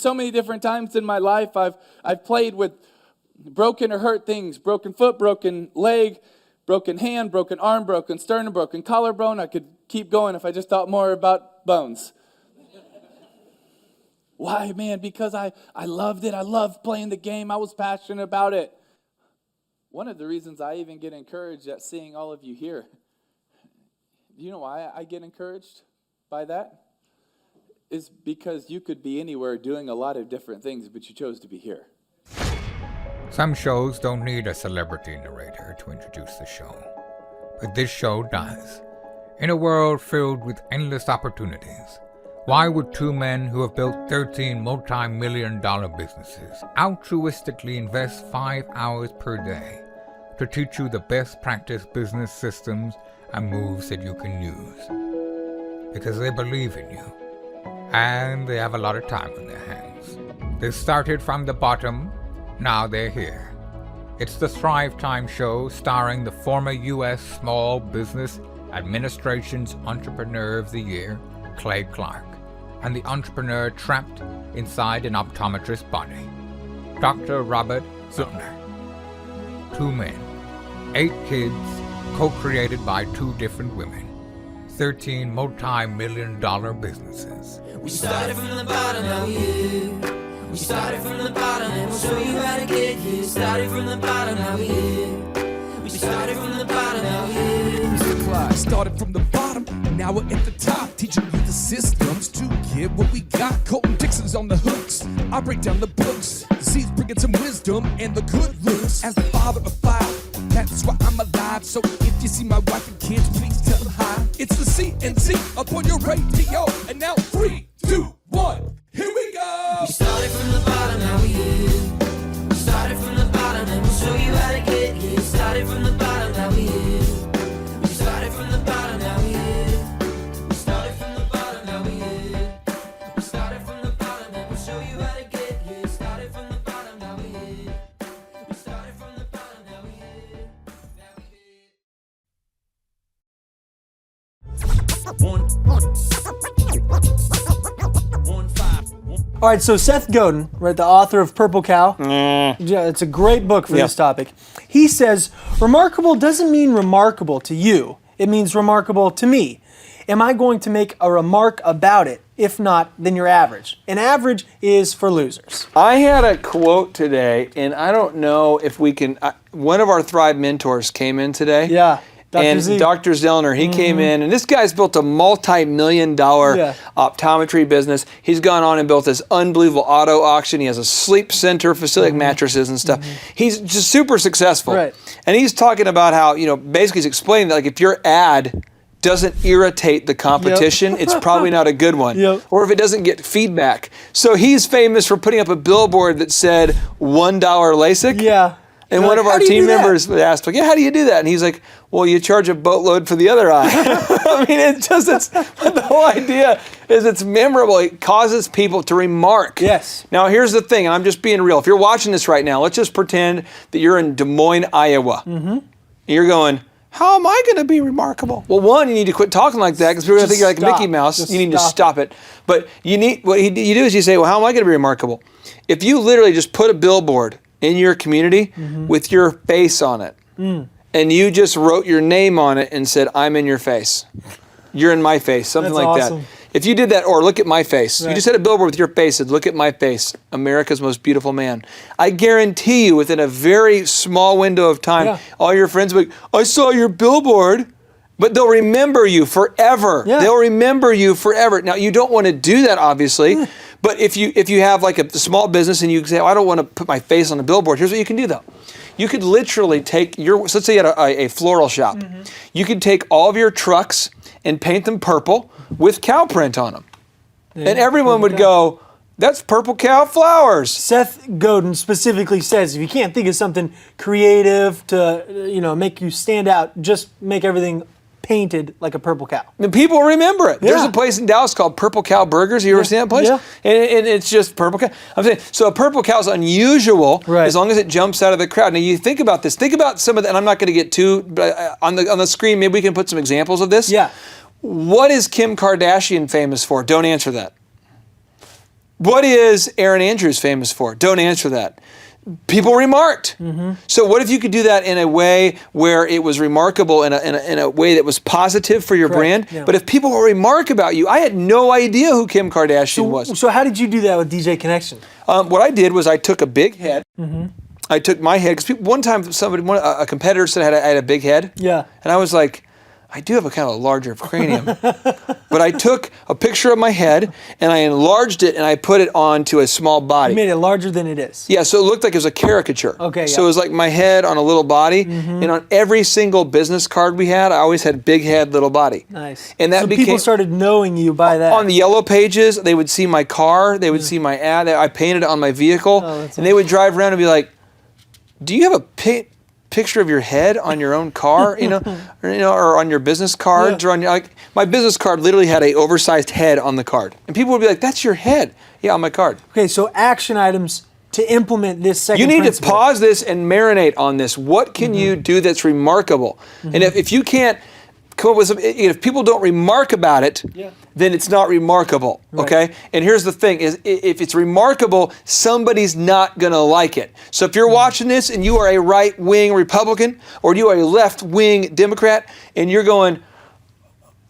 So many different times in my life, I've played with broken or hurt things, broken foot, broken leg, broken hand, broken arm, broken sternum, broken collarbone. I could keep going if I just thought more about bones. Why, man? Because I loved it. I loved playing the game. I was passionate about it. One of the reasons I even get encouraged at seeing all of you here. Do you know why I get encouraged by that? Is because you could be anywhere doing a lot of different things, but you chose to be here. Some shows don't need a celebrity narrator to introduce the show, but this show does. In a world filled with endless opportunities, why would two men who have built 13 multi-million-dollar businesses altruistically invest 5 hours per day to teach you the best practice business systems and moves that you can use? Because they believe in you. And they have a lot of time on their hands. They started from the bottom, now they're here. It's the Thrivetime show starring the former U.S. Small Business Administration's Entrepreneur of the Year, Clay Clark, and the entrepreneur trapped inside an optometrist's body, Dr. Robert Zillner. 2 men, 8 kids, co-created by 2 different women, 13 multi-million-dollar businesses. We started from the bottom, now we here. We started from the bottom, and we'll show you how to get here. Started from the bottom, now we here. We started from the bottom, now we here. Mr. Clyde started from the bottom, and now we're at the top, teaching you the systems to get what we got. Colton Dixon's on the hooks, I break down the books. Z's bringing some wisdom and the good looks. As the father of 5, that's why I'm alive. So if you see my wife and kids, please tell them hi. It's the CNC up on your radio, and now 3, 2, 1, here we go. We started from the bottom, now we here. We started from the bottom, and we'll show you how to get here. Started from the bottom, now we here. We started from the bottom, now we here. We started from the bottom, now we here. We started from the bottom, and we'll show you how to get here. Started from the bottom, now we here. We started from the bottom, now we here. Now we here. All right, so Seth Godin, right, the author of Purple Cow. Yeah, it's a great book for this topic. He says, remarkable doesn't mean remarkable to you. It means remarkable to me. Am I going to make a remark about it? If not, then you're average. And average is for losers. I had a quote today, and I don't know if we can... one of our Thrive mentors came in today. Yeah. Dr. Z. Dr. Zellner, he came in, and this guy's built a multi-million-dollar optometry business. He's gone on and built this unbelievable auto auction. He has a sleep center facility, like mattresses and stuff. He's just super successful. Right. And he's talking about how, basically he's explaining that, like, if your ad doesn't irritate the competition, it's probably not a good one. Or if it doesn't get feedback. So he's famous for putting up a billboard that said $1 LASIK. Yeah. And one of our team members asked, like, how do you do that? And he's like, well, you charge a boatload for the other eye. I mean, it's but the whole idea is it's memorable. It causes people to remark. Yes. Now, here's the thing, and I'm just being real. If you're watching this right now, let's just pretend that you're in Des Moines, Iowa. And you're going, how am I going to be remarkable? Well, one, you need to quit talking like that because people are going to think you're like Mickey Mouse. You need to stop it. But you do is you say, well, how am I going to be remarkable? If you literally just put a billboard in your community with your face on it, and you just wrote your name on it and said, I'm in your face. You're in my face, something like that. If you did that, or look at my face. You just had a billboard with your face and look at my face, America's most beautiful man. I guarantee you within a very small window of time, all your friends will be like, I saw your billboard. But they'll remember you forever. They'll remember you forever. Now, you don't want to do that, obviously. But if you have like a small business and you say, oh, I don't want to put my face on a billboard, here's what you can do, though. You could literally take so let's say you had a floral shop. You could take all of your trucks and paint them purple with cow print on them. And everyone would go, that's Purple Cow flowers. Seth Godin specifically says if you can't think of something creative to make you stand out, just make everything painted like a purple cow. And people remember it. There's a place in Dallas called Purple Cow Burgers. You ever seen that place? Yeah. And it's just purple cow. I'm saying, so a purple cow is unusual as long as it jumps out of the crowd. Now you think about this. Think about some of the, and I'm not going to get too, on the screen, maybe we can put some examples of this. Yeah. What is Kim Kardashian famous for? Don't answer that. What is Aaron Andrews famous for? Don't answer that. People remarked. So what if you could do that in a way where it was remarkable in a way that was positive for your brand? Yeah. But if people will remark about you, I had no idea who Kim Kardashian was. So how did you do that with DJ Connection? What I did was I took a big head. I took my head, because one time a competitor said I had a big head. Yeah. And I was like, I do have a kind of a larger cranium. But I took a picture of my head and I enlarged it and I put it onto a small body. You made it larger than it is. Yeah, so it looked like it was a caricature. Okay, So yeah. it was like my head on a little body. And on every single business card we had, I always had big head, little body. Nice. And that so became, people started knowing you by that. on the yellow pages, they would see my car, they would see my ad, I painted it on my vehicle, that's and they would drive around and be like, do you have a picture of your head on your own car, or on your business cards, or on your, like, my business card literally had a oversized head on the card. And people would be like, that's your head. Yeah, on my card. Okay, so action items to implement this second You need principle. to pause this and marinate on this. What can you do that's remarkable? And if you can't come up with some, if people don't remark about it, then it's not remarkable, okay? And here's the thing, is if it's remarkable, somebody's not gonna like it. So if you're watching this and you are a right-wing Republican, or you are a left-wing Democrat, and you're going,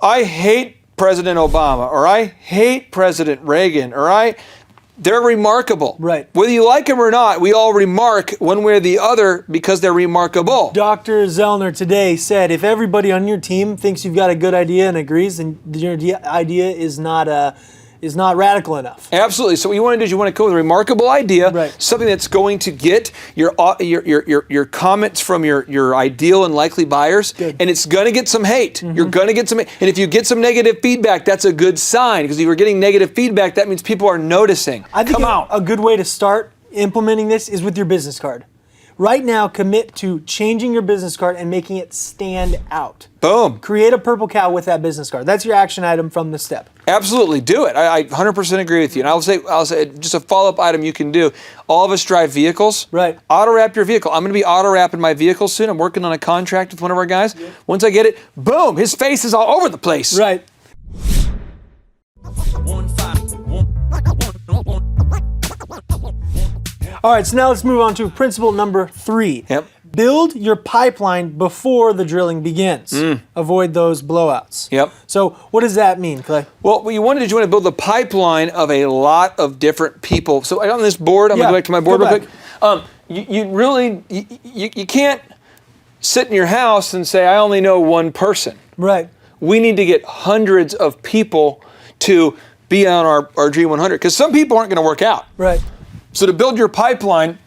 I hate President Obama, or I hate President Reagan, or they're remarkable. Right. Whether you like them or not, we all remark one way or the other because they're remarkable. Dr. Zellner today said if everybody on your team thinks you've got a good idea and agrees, then your idea is not radical enough. Absolutely. So what you want to do is you want to come with a remarkable idea, Right. something that's going to get your comments from your ideal and likely buyers, Good. and it's going to get some hate. You're going to get some hate. And if you get some negative feedback, that's a good sign, because if you're getting negative feedback, that means people are noticing. I think Come out. a good way to start implementing this is with your business card. Right now, commit to changing your business card and making it stand out. Boom. Create a purple cow with that business card. That's your action item from the step. Absolutely, do it. I 100% agree with you. And I'll say just a follow-up item you can do. All of us drive vehicles. Right. Auto wrap your vehicle. I'm going to be auto wrapping my vehicle soon. I'm working on a contract with one of our guys. Once I get it, boom, his face is all over the place. Right. All right, so now let's move on to principle number 3. Yep. Build your pipeline before the drilling begins. Avoid those blowouts. Yep. So what does that mean, Clay? Well, what you want to build the pipeline of a lot of different people. So on this board, I'm going to go back to my board go real quick. You can't sit in your house and say, I only know one person. Right. We need to get hundreds of people to be on our Dream 100, because some people aren't going to work out. Right. So to build your pipeline,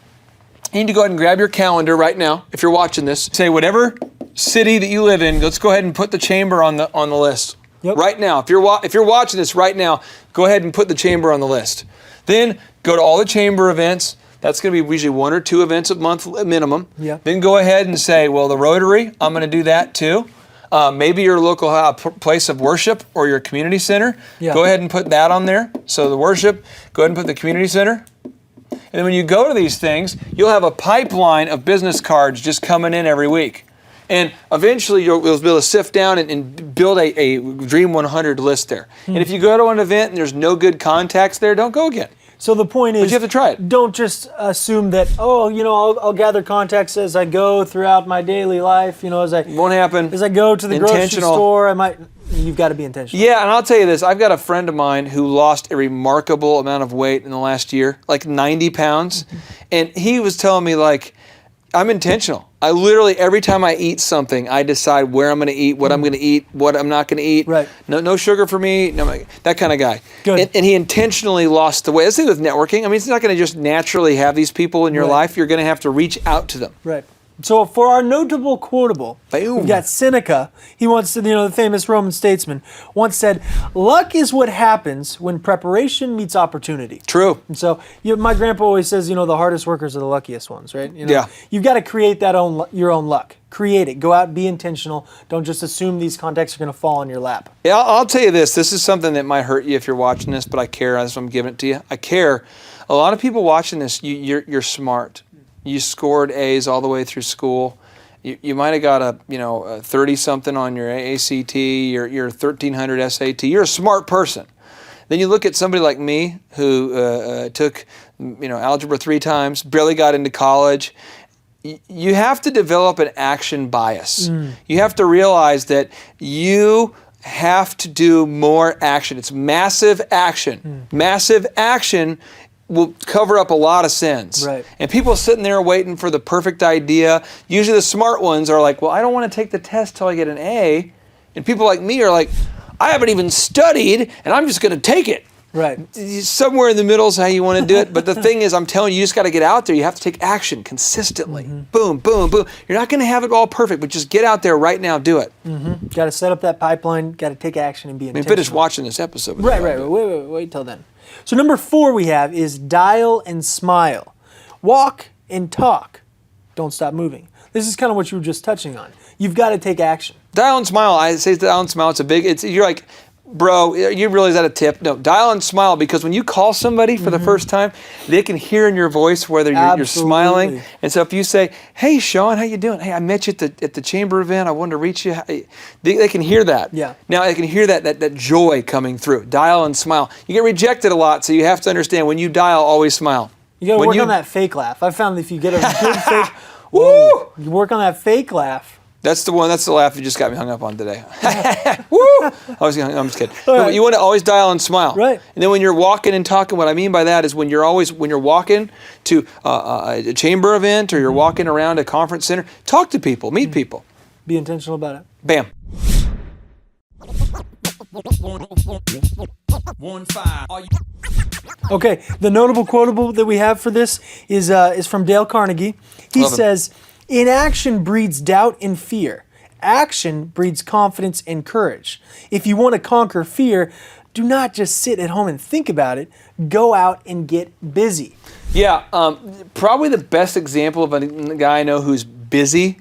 you need to go ahead and grab your calendar right now. If you're watching this, say whatever city that you live in, let's go ahead and put the chamber on the list. Yep. Right now. If you're watching this right now, go ahead and put the chamber on the list. Then go to all the chamber events. That's going to be usually 1 or 2 events a month minimum. Yeah. Then go ahead and say, well, the Rotary, I'm going to do that too. Maybe your local place of worship or your community center. Yeah. Go ahead and put that on there. So the worship, go ahead and put the community center. And then when you go to these things, you'll have a pipeline of business cards just coming in every week. And eventually you'll be able to sift down and build a Dream 100 list there. And if you go to an event and there's no good contacts there, don't go again. So the point is, you have to try it. Don't just assume that, I'll gather contacts as I go throughout my daily life, as I Won't happen. As I go to the grocery Intentional. store, you've got to be intentional. Yeah, and I'll tell you this. I've got a friend of mine who lost a remarkable amount of weight in the last year, like 90 pounds. And he was telling me, like, I'm intentional. I literally, every time I eat something, I decide where I'm going to eat, what I'm going to eat, what I'm not going to eat. Right. No sugar for me. That kind of guy. Good. And he intentionally lost the weight. That's the thing with networking. I mean, it's not going to just naturally have these people in your Right. life. You're going to have to reach out to them. Right. So for our notable quotable, Boom. we've got Seneca. He once said, the famous Roman statesman, once said, luck is what happens when preparation meets opportunity. True. And so my grandpa always says, the hardest workers are the luckiest ones, right? Yeah. You've got to create your own luck. Create it. Go out and be intentional. Don't just assume these contacts are going to fall on your lap. Yeah, I'll tell you this. This is something that might hurt you if you're watching this, but I care as I'm giving it to you. I care. A lot of people watching this, you're smart. You scored A's all the way through school. You might have got a 30-something on your ACT, your 1300 SAT. You're a smart person. Then you look at somebody like me who took algebra 3 times, barely got into college. You have to develop an action bias. You have to realize that you have to do more action. It's massive action. Massive action will cover up a lot of sins. Right. And people sitting there waiting for the perfect idea. Usually the smart ones are like, well, I don't want to take the test till I get an A. And people like me are like, I haven't even studied and I'm just going to take it. Right. Somewhere in the middle is how you want to do it. But the thing is, I'm telling you, you just got to get out there. You have to take action consistently. Boom, boom, boom. You're not going to have it all perfect, but just get out there right now, do it. Got to set up that pipeline, got to take action and be intentional. Finish watching this episode. Right. Wait till then. So number 4 we have is dial and smile. Walk and talk. Don't stop moving. This is kind of what you were just touching on. You've got to take action. Dial and smile. I say dial and smile. You're like, bro, you realize that a tip? No, dial and smile, because when you call somebody for the first time, they can hear in your voice whether you're smiling. And so if you say, hey, Sean, how you doing? Hey, I met you at the chamber event. I wanted to reach you. They can hear that. Yeah. Now they can hear that joy coming through. Dial and smile. You get rejected a lot, so you have to understand when you dial, always smile. You got to work on that fake laugh. I found if you get a good fake, woo! You work on that fake laugh. That's the one. That's the laugh you just got me hung up on today. Woo! I'm just kidding. No, you want to always dial and smile. Right. And then when you're walking and talking, what I mean by that is when you're walking to a chamber event or you're walking around a conference center, talk to people, meet people. Be intentional about it. Bam. Okay, the notable quotable that we have for this is from Dale Carnegie. He says, inaction breeds doubt and fear. Action breeds confidence and courage. If you want to conquer fear, do not just sit at home and think about it. Go out and get busy. Yeah, probably the best example of a guy I know who's busy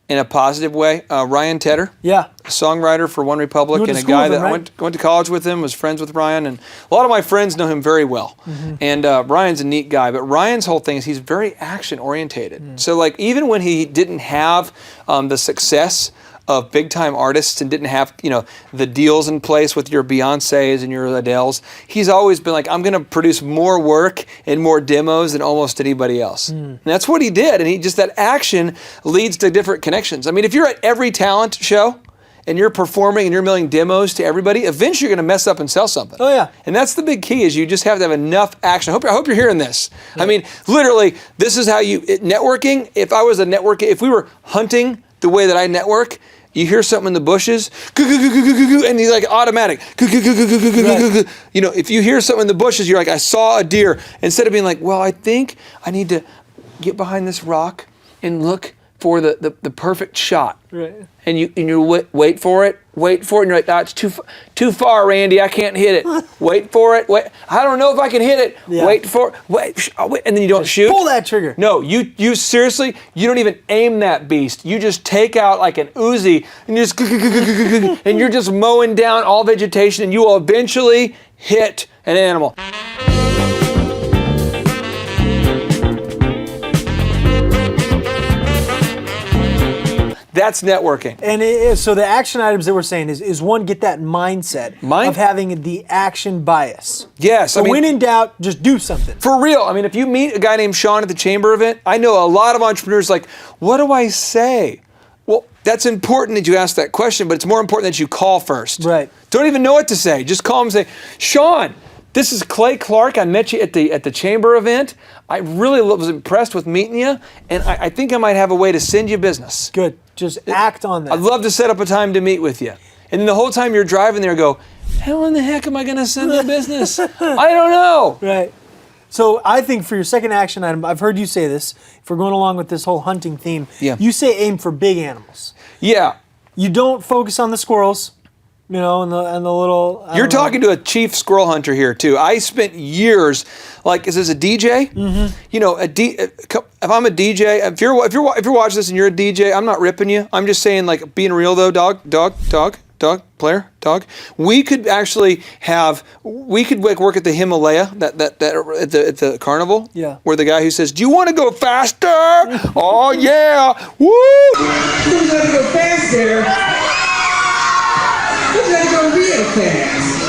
in a positive way, Ryan Tedder. Yeah. A songwriter for One Republic, and a guy that I went to college with him, was friends with Ryan, and a lot of my friends know him very well. And Ryan's a neat guy, but Ryan's whole thing is he's very action orientated. So like even when he didn't have the success of big time artists and didn't have the deals in place with your Beyoncés and your Adeles, he's always been like, I'm going to produce more work and more demos than almost anybody else. And that's what he did, and that action leads to different connections. I mean, if you're at every talent show and you're performing and you're mailing demos to everybody, eventually you're going to mess up and sell something. Oh yeah. And that's the big key, is you just have to have enough action. I hope you're hearing this. Yeah. I mean, literally, this is how networking. If we were hunting the way that I network, you hear something in the bushes, and he's like automatic. If you hear something in the bushes, you're like, I saw a deer. Instead of being like, well, I think I need to get behind this rock and look for the perfect shot. Right. And you wait for it, and you're like, it's too far, Randy, I can't hit it. Wait for it, I don't know if I can hit it. Yeah. Wait for it, and then you don't shoot. Pull that trigger. No, you seriously, you don't even aim that beast. You just take out like an Uzi and and you're just mowing down all vegetation, and you will eventually hit an animal. That's networking. And so the action items that we're saying is one, get that mindset of having the action bias. Yes. So when in doubt, just do something. For real. I mean, if you meet a guy named Sean at the chamber event, I know a lot of entrepreneurs like, what do I say? Well, that's important that you ask that question, but it's more important that you call first. Right. Don't even know what to say. Just call him and say, Sean, this is Clay Clark. I met you at the chamber event. I really was impressed with meeting you, and I think I might have a way to send you business. Good. Just act on that. I'd love to set up a time to meet with you. And then the whole time you're driving there, go, how in the heck am I going to send you business? I don't know. Right. So I think for your second action item, I've heard you say this, if we're going along with this whole hunting theme, you say aim for big animals. Yeah. You don't focus on the squirrels. And the little... You're talking to a chief squirrel hunter here, too. I spent years, like, is this a DJ? If I'm a DJ, if you're watching this and you're a DJ, I'm not ripping you. I'm just saying, like, being real, though, dog, player, dog. We could actually work at the Himalaya, that at the carnival. Yeah. Where the guy who says, do you want to go faster? Oh, yeah. Woo! Who's going to go faster? Who's going to go real fast?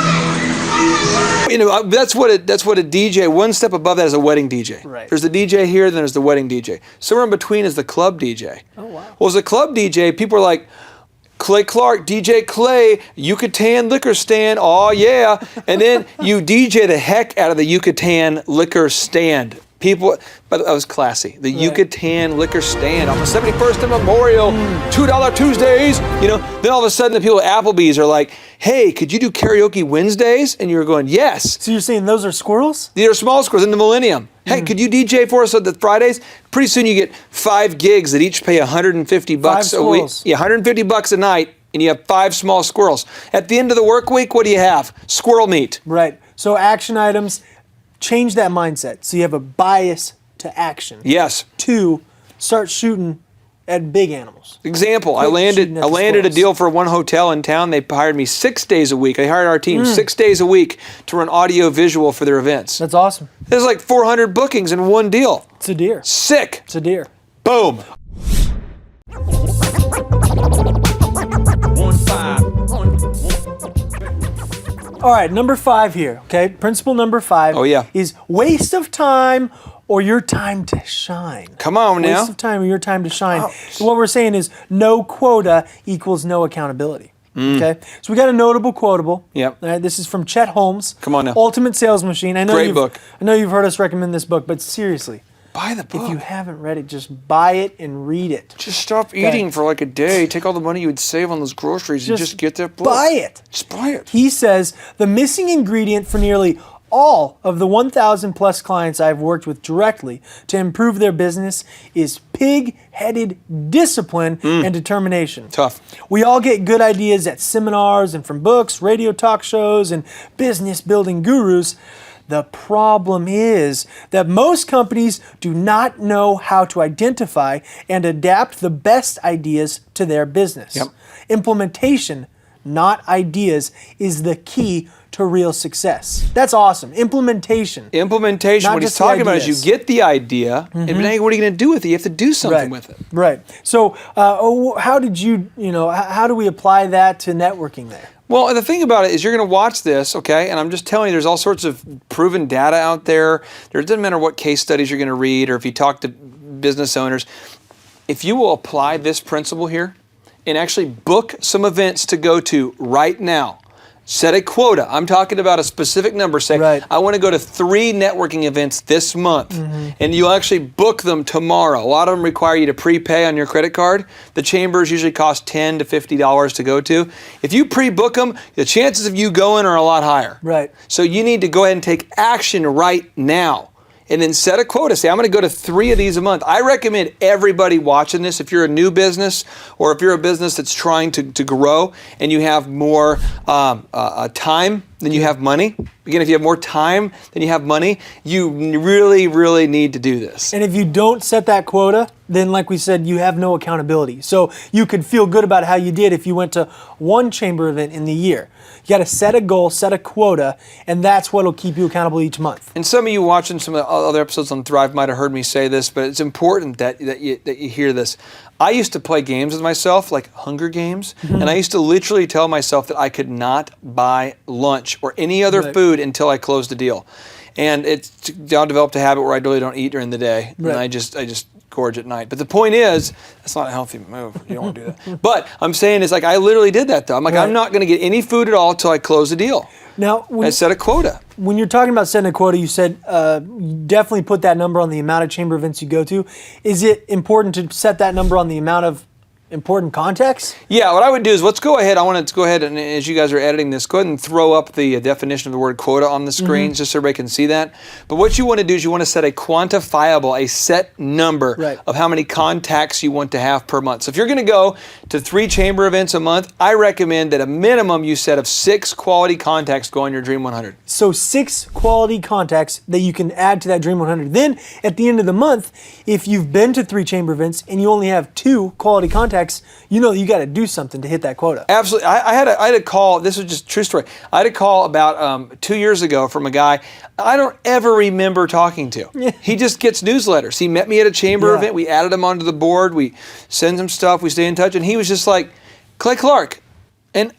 You know, that's what a DJ. One step above that is a wedding DJ. Right. There's the DJ here, then there's the wedding DJ. Somewhere in between is the club DJ. Oh wow. Well, as a club DJ, people are like, Clay Clark, DJ Clay, Yucatan liquor stand, oh yeah. And then you DJ the heck out of the Yucatan liquor stand. People, but that was classy. The Yucatan liquor stand on the 71st and Memorial, $2 Tuesdays. You know, then all of a sudden the people at Applebee's are like, hey, could you do karaoke Wednesdays? And you were going, yes. So you're saying those are squirrels? These are small squares in the Millennium. Hey, could you DJ for us on the Fridays? Pretty soon you get 5 gigs that each pay $150 a week. Yeah, $150 a night, and you have 5 small squirrels. At the end of the work week, what do you have? Squirrel meat. Right. So action items, change that mindset. So you have a bias to action. Yes. 2, start shooting at big animals. Example, I Quit shooting landed at the a squirrels. deal for one hotel in town. They hired me 6 days a week. They hired our team 6 days a week to run audio visual for their events. That's awesome. There's like 400 bookings in one deal. It's a deer. Sick. It's a deer. Boom. All right, number 5 here, okay? Principle number 5 Oh, yeah. is waste of time or your time to shine. Come on now. Waste of time or your time to shine. So what we're saying is no quota equals no accountability. Okay, so we got a notable quotable. Yep. All right, this is from Chet Holmes. Come on now. Ultimate Sales Machine. I know Great book. I know you've heard us recommend this book, but seriously, Buy the book. if you haven't read it, just buy it and read it. Just stop eating for like a day. Take all the money you would save on those groceries and just get that book. Buy it. Just buy it. He says the missing ingredient for nearly all of the 1,000 plus clients I've worked with directly to improve their business is pig-headed discipline and determination. Tough. We all get good ideas at seminars and from books, radio talk shows, and business building gurus. The problem is that most companies do not know how to identify and adapt the best ideas to their business. Yep. Implementation, not ideas, is the key to real success. That's awesome. Implementation. Implementation, Not what he's just the talking about is you ideas. get the idea, and now what are you going to do with it? You have to do something Right. with it. Right. So, how did how do we apply that to networking there? Well, the thing about it is you're going to watch this, okay? And I'm just telling you, there's all sorts of proven data out there. It doesn't matter what case studies you're going to read or if you talk to business owners. If you will apply this principle here and actually book some events to go to right now, set a quota. I'm talking about a specific number. Say, Right. I want to go to 3 networking events this month. And you'll actually book them tomorrow. A lot of them require you to prepay on your credit card. The chambers usually cost $10 to $50 to go to. If you pre-book them, the chances of you going are a lot higher. Right. So you need to go ahead and take action right now. And then set a quota. Say, I'm going to go to 3 of these a month. I recommend everybody watching this, if you're a new business or if you're a business that's trying to grow and you have more time than you have money. Again, if you have more time than you have money, you really, really need to do this. And if you don't set that quota, then like we said, you have no accountability. So you could feel good about how you did if you went to 1 chamber event in the year. You got to set a goal, set a quota, and that's what will keep you accountable each month. And some of you watching some of the other episodes on Thrive might have heard me say this, but it's important that you hear this. I used to play games with myself, like Hunger Games, and I used to literally tell myself that I could not buy lunch or any other food until I closed a deal. And it's now developed a habit where I really don't eat during the day, and I just gorge at night. But the point is, that's not a healthy move. You don't want to do that. But I'm saying is like I literally did that though. I'm like, I'm not going to get any food at all until I close the deal. Now, I set a quota. when you're talking about setting a quota, you said definitely put that number on the amount of chamber events you go to. Is it important to set that number on the amount of important contacts? Yeah, what I would do is let's go ahead. I want to go ahead and as you guys are editing this, go ahead and throw up the definition of the word quota on the screen just so everybody can see that. But what you want to do is you want to set a quantifiable, a set number of how many contacts you want to have per month. So if you're going to go to 3 chamber events a month, I recommend that a minimum you set of 6 quality contacts go on your Dream 100. So 6 quality contacts that you can add to that Dream 100. Then at the end of the month, if you've been to 3 chamber events and you only have 2 quality contacts, you know you got to do something to hit that quota. Absolutely. I had a call, this was just a true story. I had a call about 2 years ago from a guy I don't ever remember talking to. He just gets newsletters. He met me at a chamber event. We added him onto the board. We send him stuff. We stay in touch. And he was just like, Clay Clark. And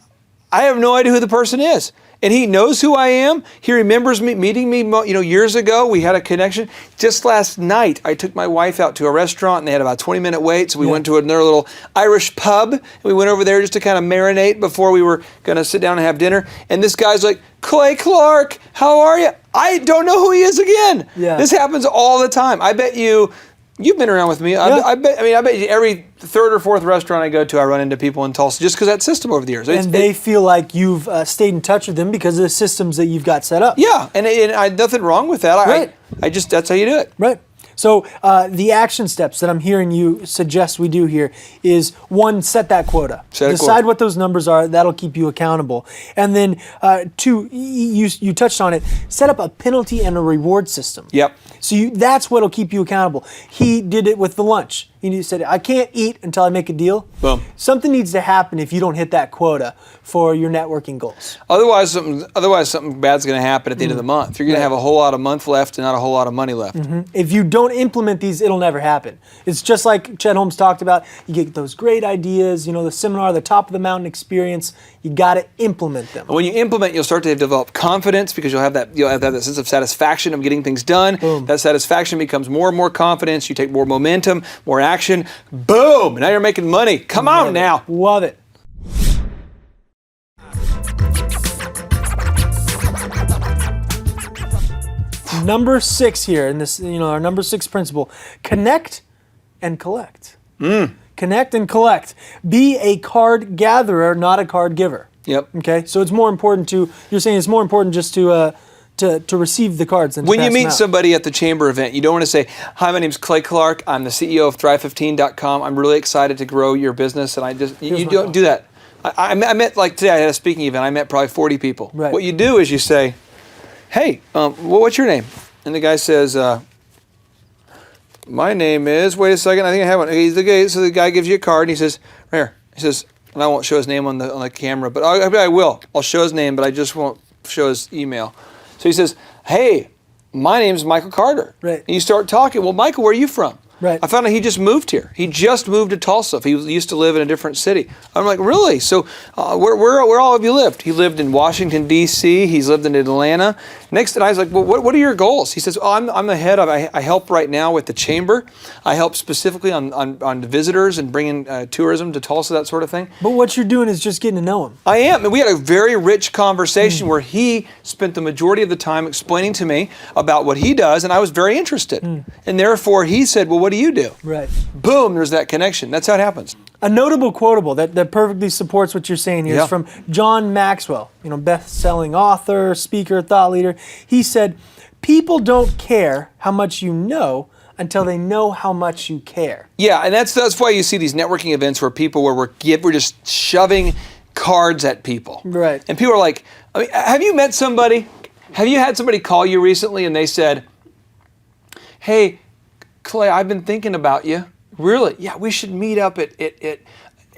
I have no idea who the person is. And he knows who I am. He remembers me meeting me, years ago. We had a connection. Just last night, I took my wife out to a restaurant, and they had about a 20-minute wait. So we went to another little Irish pub, and we went over there just to kind of marinate before we were going to sit down and have dinner. And this guy's like, Clay Clark, how are you? I don't know who he is again. Yeah. This happens all the time. I bet you've been around with me. Yeah. I bet you every third or fourth restaurant I go to, I run into people in Tulsa just because that system over the years. And they feel like you've stayed in touch with them because of the systems that you've got set up. Yeah, and nothing wrong with that. Right. I just, that's how you do it. Right. So the action steps that I'm hearing you suggest we do here is, one, set that quota. Set a Decide quota. what those numbers are. That'll keep you accountable. And then two, you touched on it, set up a penalty and a reward system. Yep. So that's what'll keep you accountable. He did it with the lunch. He said, I can't eat until I make a deal. Boom. Something needs to happen if you don't hit that quota for your networking goals. Otherwise, something bad's going to happen at the end of the month. You're going to have a whole lot of month left and not a whole lot of money left. If you don't implement these, it'll never happen. It's just like Chet Holmes talked about. You get those great ideas, the seminar, the top of the mountain experience. You got to implement them. And when you implement, you'll start to develop confidence because you'll have that sense of satisfaction of getting things done. Boom. That satisfaction becomes more and more confidence. You take more momentum, more action. Boom! Now you're making money. Come on now. Love it. Number 6 here, in this, our number 6 principle: connect and collect. Connect and collect. Be a card gatherer, not a card giver. Yep. Okay, so it's more important you're saying it's more important just to receive the cards than to When you pass them meet out. somebody at the chamber event, you don't want to say, "Hi, my name's Clay Clark. I'm the CEO of Thrive15.com. I'm really excited to grow your business." And you don't do that. I met, like today, I had a speaking event. I met probably 40 people. Right. What you do is you say, "Hey, what's your name?" And the guy says, "My name is," wait a second, I think I have one. He's the guy, so the guy gives you a card and he says, "Right here." He says, and I won't show his name on the camera, but I will. I'll show his name, but I just won't show his email. So he says, "Hey, my name's Michael Carter." Right. And you start talking. "Well, Michael, where are you from?" Right. I found out he just moved here. He just moved to Tulsa. He used to live in a different city. I'm like, "Really? So where all have you lived?" He lived in Washington, D.C. He's lived in Atlanta. Next, and I was like, "Well, what are your goals?" He says, "Oh, I'm the head of, I help right now with the chamber. I help specifically on visitors and bringing tourism to Tulsa, that sort of thing." But what you're doing is just getting to know him. I am. And we had a very rich conversation where he spent the majority of the time explaining to me about what he does, and I was very interested. And therefore, he said, "Well, what do you do?" Right. Boom, there's that connection. That's how it happens. A notable quotable that perfectly supports what you're saying here is from John Maxwell, best-selling author, speaker, thought leader. He said, "People don't care how much you know until they know how much you care." Yeah, and that's why you see these networking events where we're just shoving cards at people. Right. And people are like, have you met somebody? Have you had somebody call you recently and they said, "Hey, Clay, I've been thinking about you." "Really?" "Yeah, we should meet up at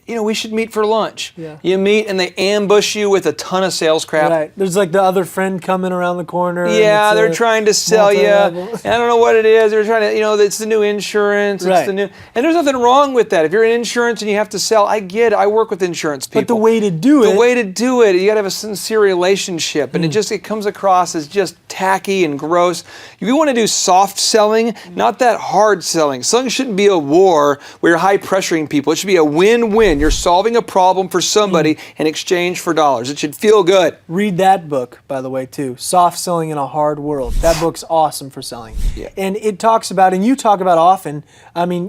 we should meet for lunch." Yeah. You meet and they ambush you with a ton of sales crap. Right. There's like the other friend coming around the corner. and Yeah, it's they're a trying to sell you. multi-level. I don't know what it is. They're trying to, it's the new insurance. It's Right. the new, and there's nothing wrong with that. If you're in insurance and you have to sell, I get it. I work with insurance people. But the way to do it. The way to do it, you got to have a sincere relationship, and it comes across as just tacky and gross. If you want to do soft selling, not that hard selling. Selling shouldn't be a war where you're high pressuring people. It should be a win-win. You're solving a problem for somebody in exchange for dollars. It should feel good. Read that book, by the way, too. Soft Selling in a Hard World. That book's awesome for selling. Yeah. And it talks about, and you talk about often,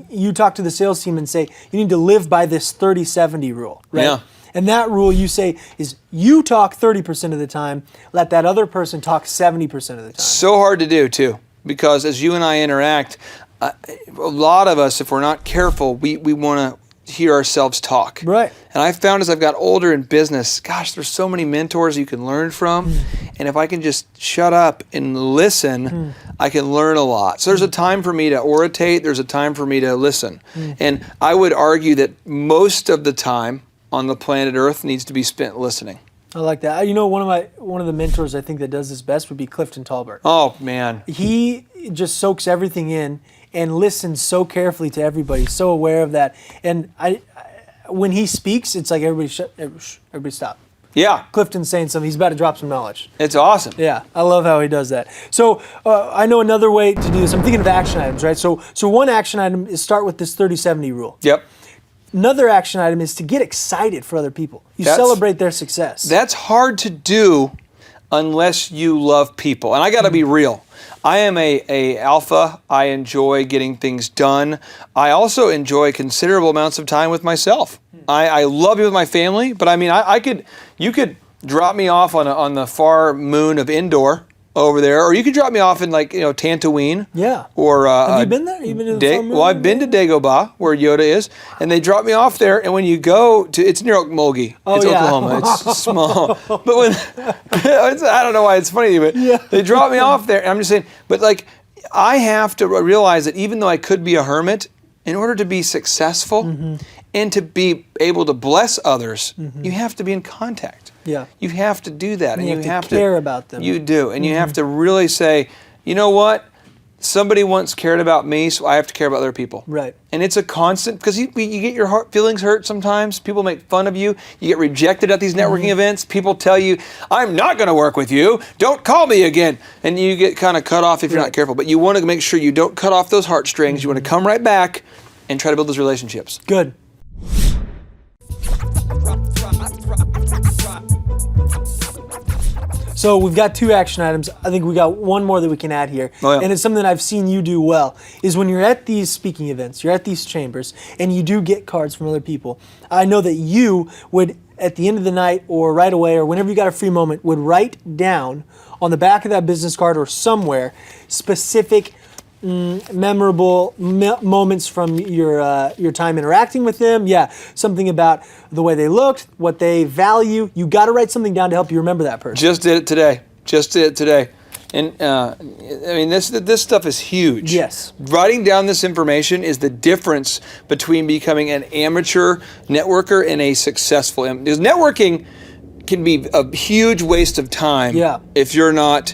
you talk to the sales team and say, you need to live by this 30-70 rule, right? Yeah. And that rule, you say, is you talk 30% of the time, let that other person talk 70% of the time. So hard to do, too, because as you and I interact, a lot of us, if we're not careful, we want to hear ourselves talk. Right. And I found as I've got older in business, gosh, there's so many mentors you can learn from. And if I can just shut up and listen, I can learn a lot. So there's a time for me to orate. There's a time for me to listen. And I would argue that most of the time on the planet Earth needs to be spent listening. I like that. One of the mentors I think that does this best would be Clifton Talbert. Oh, man. He just soaks everything in and listens so carefully to everybody, so aware of that. And when he speaks, it's like everybody stop. Yeah. Clifton's saying something. He's about to drop some knowledge. It's awesome. Yeah, I love how he does that. So I know another way to do this. I'm thinking of action items, right? So one action item is start with this 30-70 rule. Yep. Another action item is to get excited for other people. You celebrate their success. That's hard to do unless you love people. And I got to be real. I am a alpha. I enjoy getting things done. I also enjoy considerable amounts of time with myself. I love being with my family, but I mean, you could drop me off on the far moon of Endor over there, or you could drop me off in Tatooine. Yeah. Or have you been there? You been to the far moon? Well, I've been to Dagobah, where Yoda is, and they drop me off there. And when you go to, it's near Okmulgee. It's Oklahoma. It's small, but when I don't know why it's funny, but they drop me off there. And I'm just saying, but like I have to realize that even though I could be a hermit, in order to be successful and to be able to bless others, you have to be in contact. Yeah. You have to do that. And and you have to care about them. You do. And you have to really say, you know what? Somebody once cared about me, so I have to care about other people. Right. And it's a constant, because you get your feelings hurt sometimes. People make fun of you. You get rejected at these networking events. People tell you, I'm not going to work with you. Don't call me again. And you get kind of cut off if you're not careful. But you want to make sure you don't cut off those heartstrings. You want to come right back and try to build those relationships. Good. So we've got 2 action items. I think we got one more that we can add here. Oh, yeah. And it's something that I've seen you do well, is when you're at these speaking events, you're at these chambers, and you do get cards from other people. I know that you would, at the end of the night or right away or whenever you got a free moment, would write down on the back of that business card or somewhere specific memorable moments from your time interacting with them. Yeah, something about the way they looked, what they value. You got to write something down to help you remember that person. Just did it today. And I mean, this stuff is huge. Yes. Writing down this information is the difference between becoming an amateur networker and a successful. Because networking can be a huge waste of time if you're not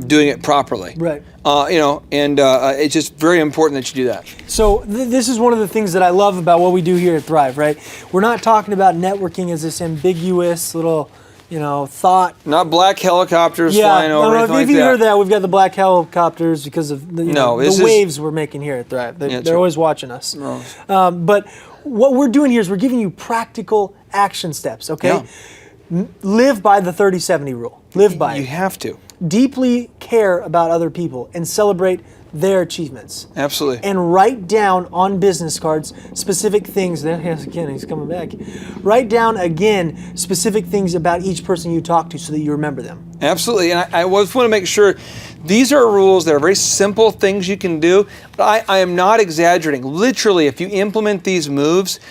doing it properly. Right. It's just very important that you do that. So this is one of the things that I love about what we do here at Thrive, right? We're not talking about networking as this ambiguous little, thought. Not black helicopters flying over. If you heard that, we've got the black helicopters because of the waves we're making here at Thrive. They're always watching us. No. But what we're doing here is we're giving you practical action steps, okay? Yeah. Live by the 30-70 rule. Live by it. You have to. Deeply care about other people and celebrate their achievements. Absolutely. And write down on business cards specific things. Again, he's coming back. Write down again specific things about each person you talk to so that you remember them. Absolutely. And I just want to make sure these are rules that are very simple things you can do. But I am not exaggerating. Literally, if you implement these moves,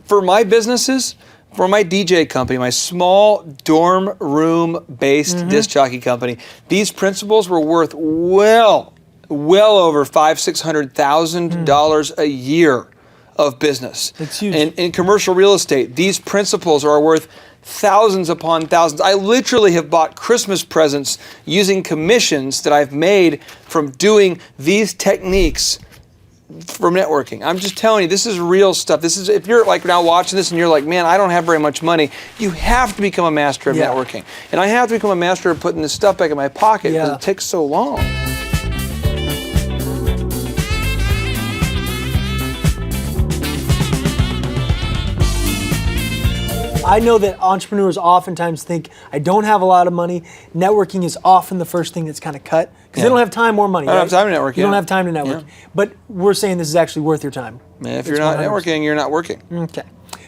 for my businesses, for my DJ company, my small dorm room-based disc jockey company, these principles were worth well over $500,000-$600,000 a year of business. That's huge. And in commercial real estate, these principles are worth thousands upon thousands. I literally have bought Christmas presents using commissions that I've made from doing these techniques from networking. I'm just telling you, this is real stuff. This is, if you're like now watching this and you're like, man, I don't have very much money, you have to become a master of networking. And I have to become a master of putting this stuff back in my pocket because it takes so long. I know that entrepreneurs oftentimes think, I don't have a lot of money. Networking is often the first thing that's kind of cut because they don't have time or money. I don't have time to network. You don't have time to network. But we're saying this is actually worth your time. Man, if you're not networking, you're not working. Okay.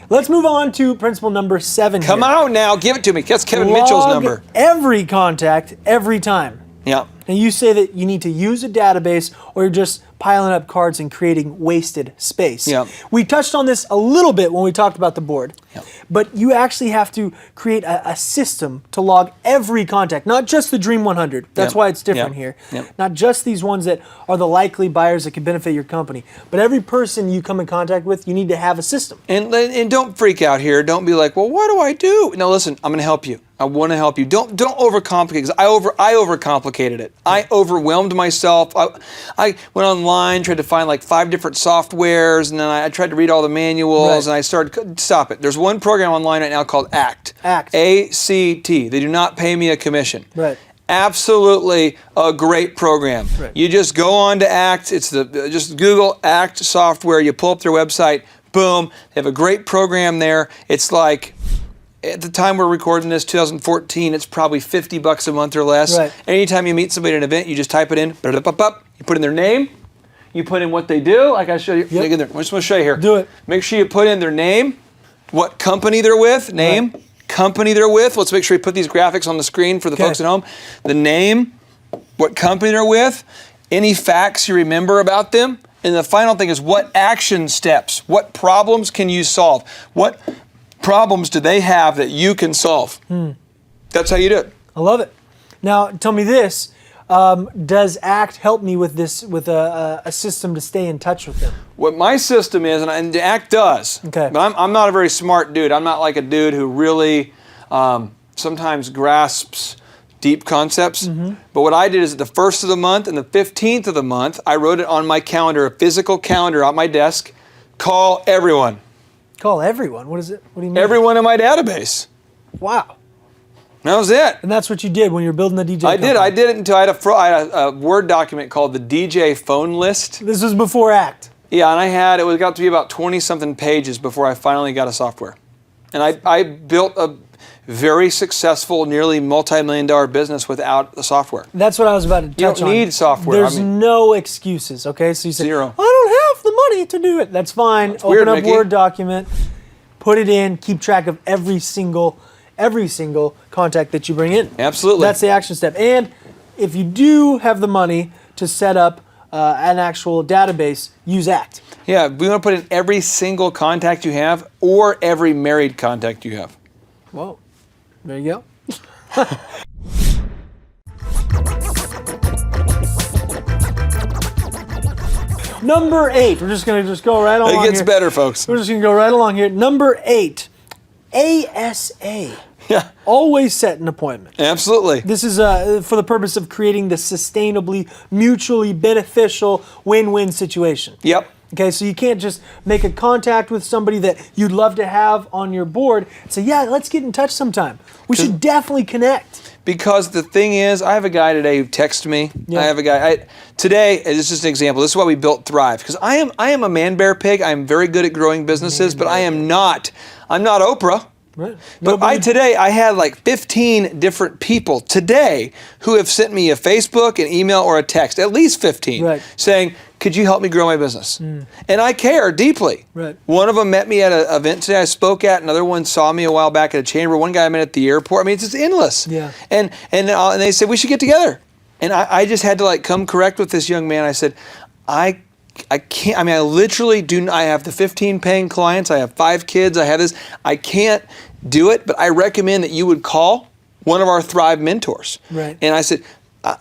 Let's move on to principle number 7. Come on now, give it to me. That's Kevin Mitchell's number. Every contact, every time. Yeah. And you say that you need to use a database or you're just piling up cards and creating wasted space. Yeah. We touched on this a little bit when we talked about the board. Yeah. But you actually have to create a system to log every contact, not just the Dream 100. That's why it's different here. Not just these ones that are the likely buyers that could benefit your company. But every person you come in contact with, you need to have a system. And don't freak out here. Don't be like, well, what do I do? No, listen, I'm going to help you. I want to help you. Don't overcomplicate, because I overcomplicated it. I overwhelmed myself. I went online, tried to find like 5 different softwares, and then I tried to read all the manuals, and I started, stop it. There's one program online right now called ACT. ACT. A-C-T. They do not pay me a commission. Right. Absolutely a great program. Right. You just go on to ACT. It's just Google ACT software. You pull up their website. Boom. They have a great program there. It's like, at the time we're recording this, 2014, it's probably $50 a month or less. Right. Anytime you meet somebody at an event, you just type it in. You put in their name. You put in what they do. Like I showed you. Yep. I'm just going to show you here. Do it. Make sure you put in their name, what company they're with, name, Right. company they're with. Let's make sure you put these graphics on the screen for the folks at home. The name, what company they're with, any facts you remember about them, and the final thing is what action steps, what problems can you solve? What problems do they have that you can solve? That's how you do it. I love it. Now, tell me this. Does ACT help me with this, with a system to stay in touch with them? What my system is, and ACT does, Okay. but I'm not a very smart dude. I'm not like a dude who really sometimes grasps deep concepts. But what I did is at the 1st of the month and the 15th of the month, I wrote it on my calendar, a physical calendar on my desk, call everyone. Call everyone. What is it? What do you mean? Everyone in my database. Wow. That was it. And that's what you did when you were building the DJ I did company. it until I had a Word document called the DJ phone list. This was before ACT. Yeah, and it got to be about 20-something pages before I finally got a software. And I built a very successful, nearly multi-million-dollar business without the software. That's what I was about to touch on. don't need software. There's no excuses, okay? So you say, Zero. I don't have the money to do it. That's fine. Open weird, up Mickey. Word document, put it in, keep track of every single contact that you bring in. Absolutely. That's the action step. And if you do have the money to set up an actual database, use ACT. Yeah, we want to put in every single contact you have or every married contact you have. Whoa. There you go. Number 8. We're just going to go right along It gets here. better, folks. We're just going to go right along here. Number 8. ASA. Yeah, Always set an appointment. absolutely. This is for the purpose of creating the sustainably, mutually beneficial win-win situation. Yep. Okay, so you can't just make a contact with somebody that you'd love to have on your board and say, yeah, let's get in touch sometime. We should definitely connect. Because the thing is, I have a guy today who texted me. Yeah. I have a guy today. This is just an example. This is why we built Thrive. Because I am a man bear pig. I am very good at growing businesses, but I'm not Oprah. Right. But I had like 15 different people today who have sent me a Facebook, an email, or a text, at least 15, Right. saying, could you help me grow my business? And I care deeply. Right. One of them met me at an event today I spoke at. Another one saw me a while back at a chamber. One guy I met at the airport. I mean, it's just endless. Yeah. And they said, we should get together. And I just had to like come correct with this young man. I said, I can't, I mean, I literally do, I have the 15 paying clients. I have 5 kids. I have this. I can't do it, but I recommend that you would call one of our Thrive mentors. Right. And I said,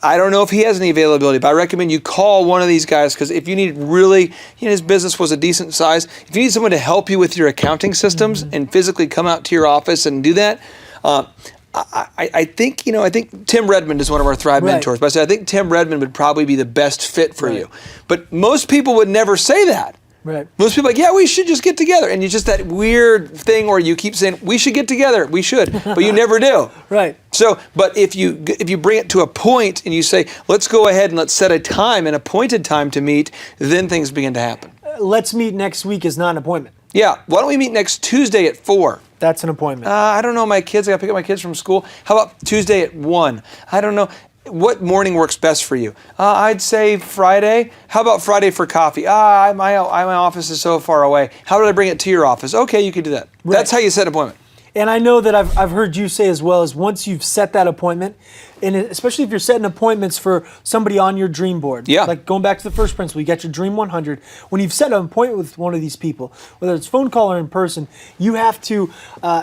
I don't know if he has any availability, but I recommend you call one of these guys, because if you need really, his business was a decent size. If you need someone to help you with your accounting systems and physically come out to your office and do that, I think Tim Redmond is one of our Thrive Right. mentors, but I said I think Tim Redmond would probably be the best fit for you. But most people would never say that. Right. Most people are like, yeah, we should just get together. And it's just that weird thing where you keep saying, we should get together, we should, but you never do. Right. So, but if you bring it to a point and you say, let's go ahead and let's set a time, an appointed time to meet, then things begin to happen. Let's meet next week is not an appointment. Yeah, why don't we meet next Tuesday at 4? That's an appointment. I don't know, my kids, I got to pick up my kids from school. How about Tuesday at 1? I don't know. What morning works best for you? I'd say Friday. How about Friday for coffee? My office is so far away. How did I bring it to your office? Okay, you could do that. Right. That's how you set an appointment. And I know that I've heard you say as well, is once you've set that appointment, and especially if you're setting appointments for somebody on your dream board, Yeah. like going back to the first principle, you got your Dream 100. When you've set an appointment with one of these people, whether it's phone call or in person, you have to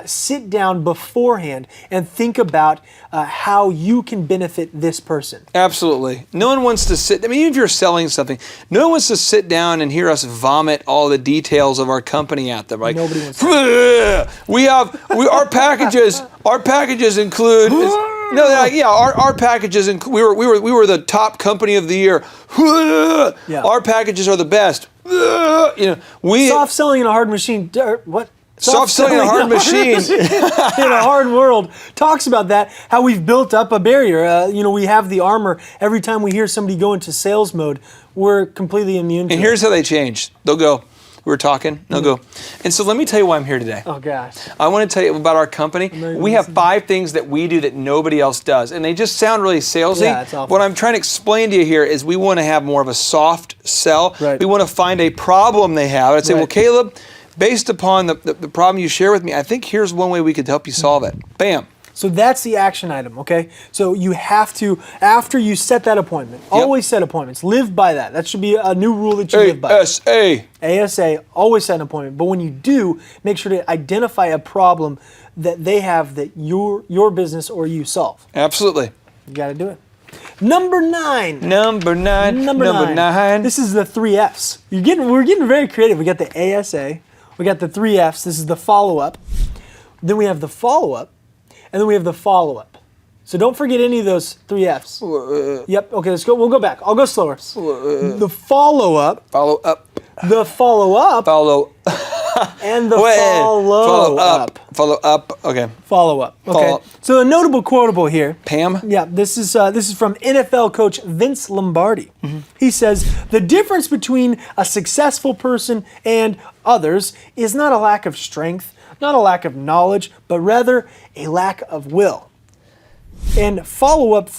sit down beforehand and think about how you can benefit this person. Absolutely. No one wants to sit, I mean, even if you're selling something, no one wants to sit down and hear us vomit all the details of our company at them. Like, Nobody wants to. our packages Our packages include. No, our packages include. We were the top company of the year. Yeah. Our packages are the best. We Soft selling in a hard machine. What? soft selling in a hard machine. In a hard world talks about that, how we've built up a barrier. We have the armor. Every time we hear somebody go into sales mode, we're completely immune to And it. here's how they change. They'll go. We were talking. They'll go. And so let me tell you why I'm here today. Oh gosh. I want to tell you about our company. We have 5 things that we do that nobody else does. And they just sound really salesy. Yeah, it's awful. What I'm trying to explain to you here is we want to have more of a soft sell. Right. We want to find a problem they have. I'd say, well, Caleb, based upon the problem you share with me, I think here's one way we could help you solve it. Bam. So that's the action item, okay? So you have to, after you set that appointment, always set appointments. Live by that. That should be a new rule that you live by. ASA. ASA, always set an appointment. But when you do, make sure to identify a problem that they have that your business or you solve. Absolutely. You got to do it. Number 9. Number 9. This is the 3 Fs. We're getting very creative. We got the ASA. We got the 3 Fs. This is the follow-up. Then we have the follow-up. And then we have the follow-up. So don't forget any of those 3 Fs. Yep. Okay, let's go. We'll go back. I'll go slower. The follow-up. Follow up. The follow-up. Follow. And the Follow follow-up. Follow up. Okay. Follow-up. Okay. Follow-up. So a notable quotable here. Pam. Yeah, this is from NFL coach Vince Lombardi. He says, the difference between a successful person and others is not a lack of strength, not a lack of knowledge, but rather a lack of will. And follow-up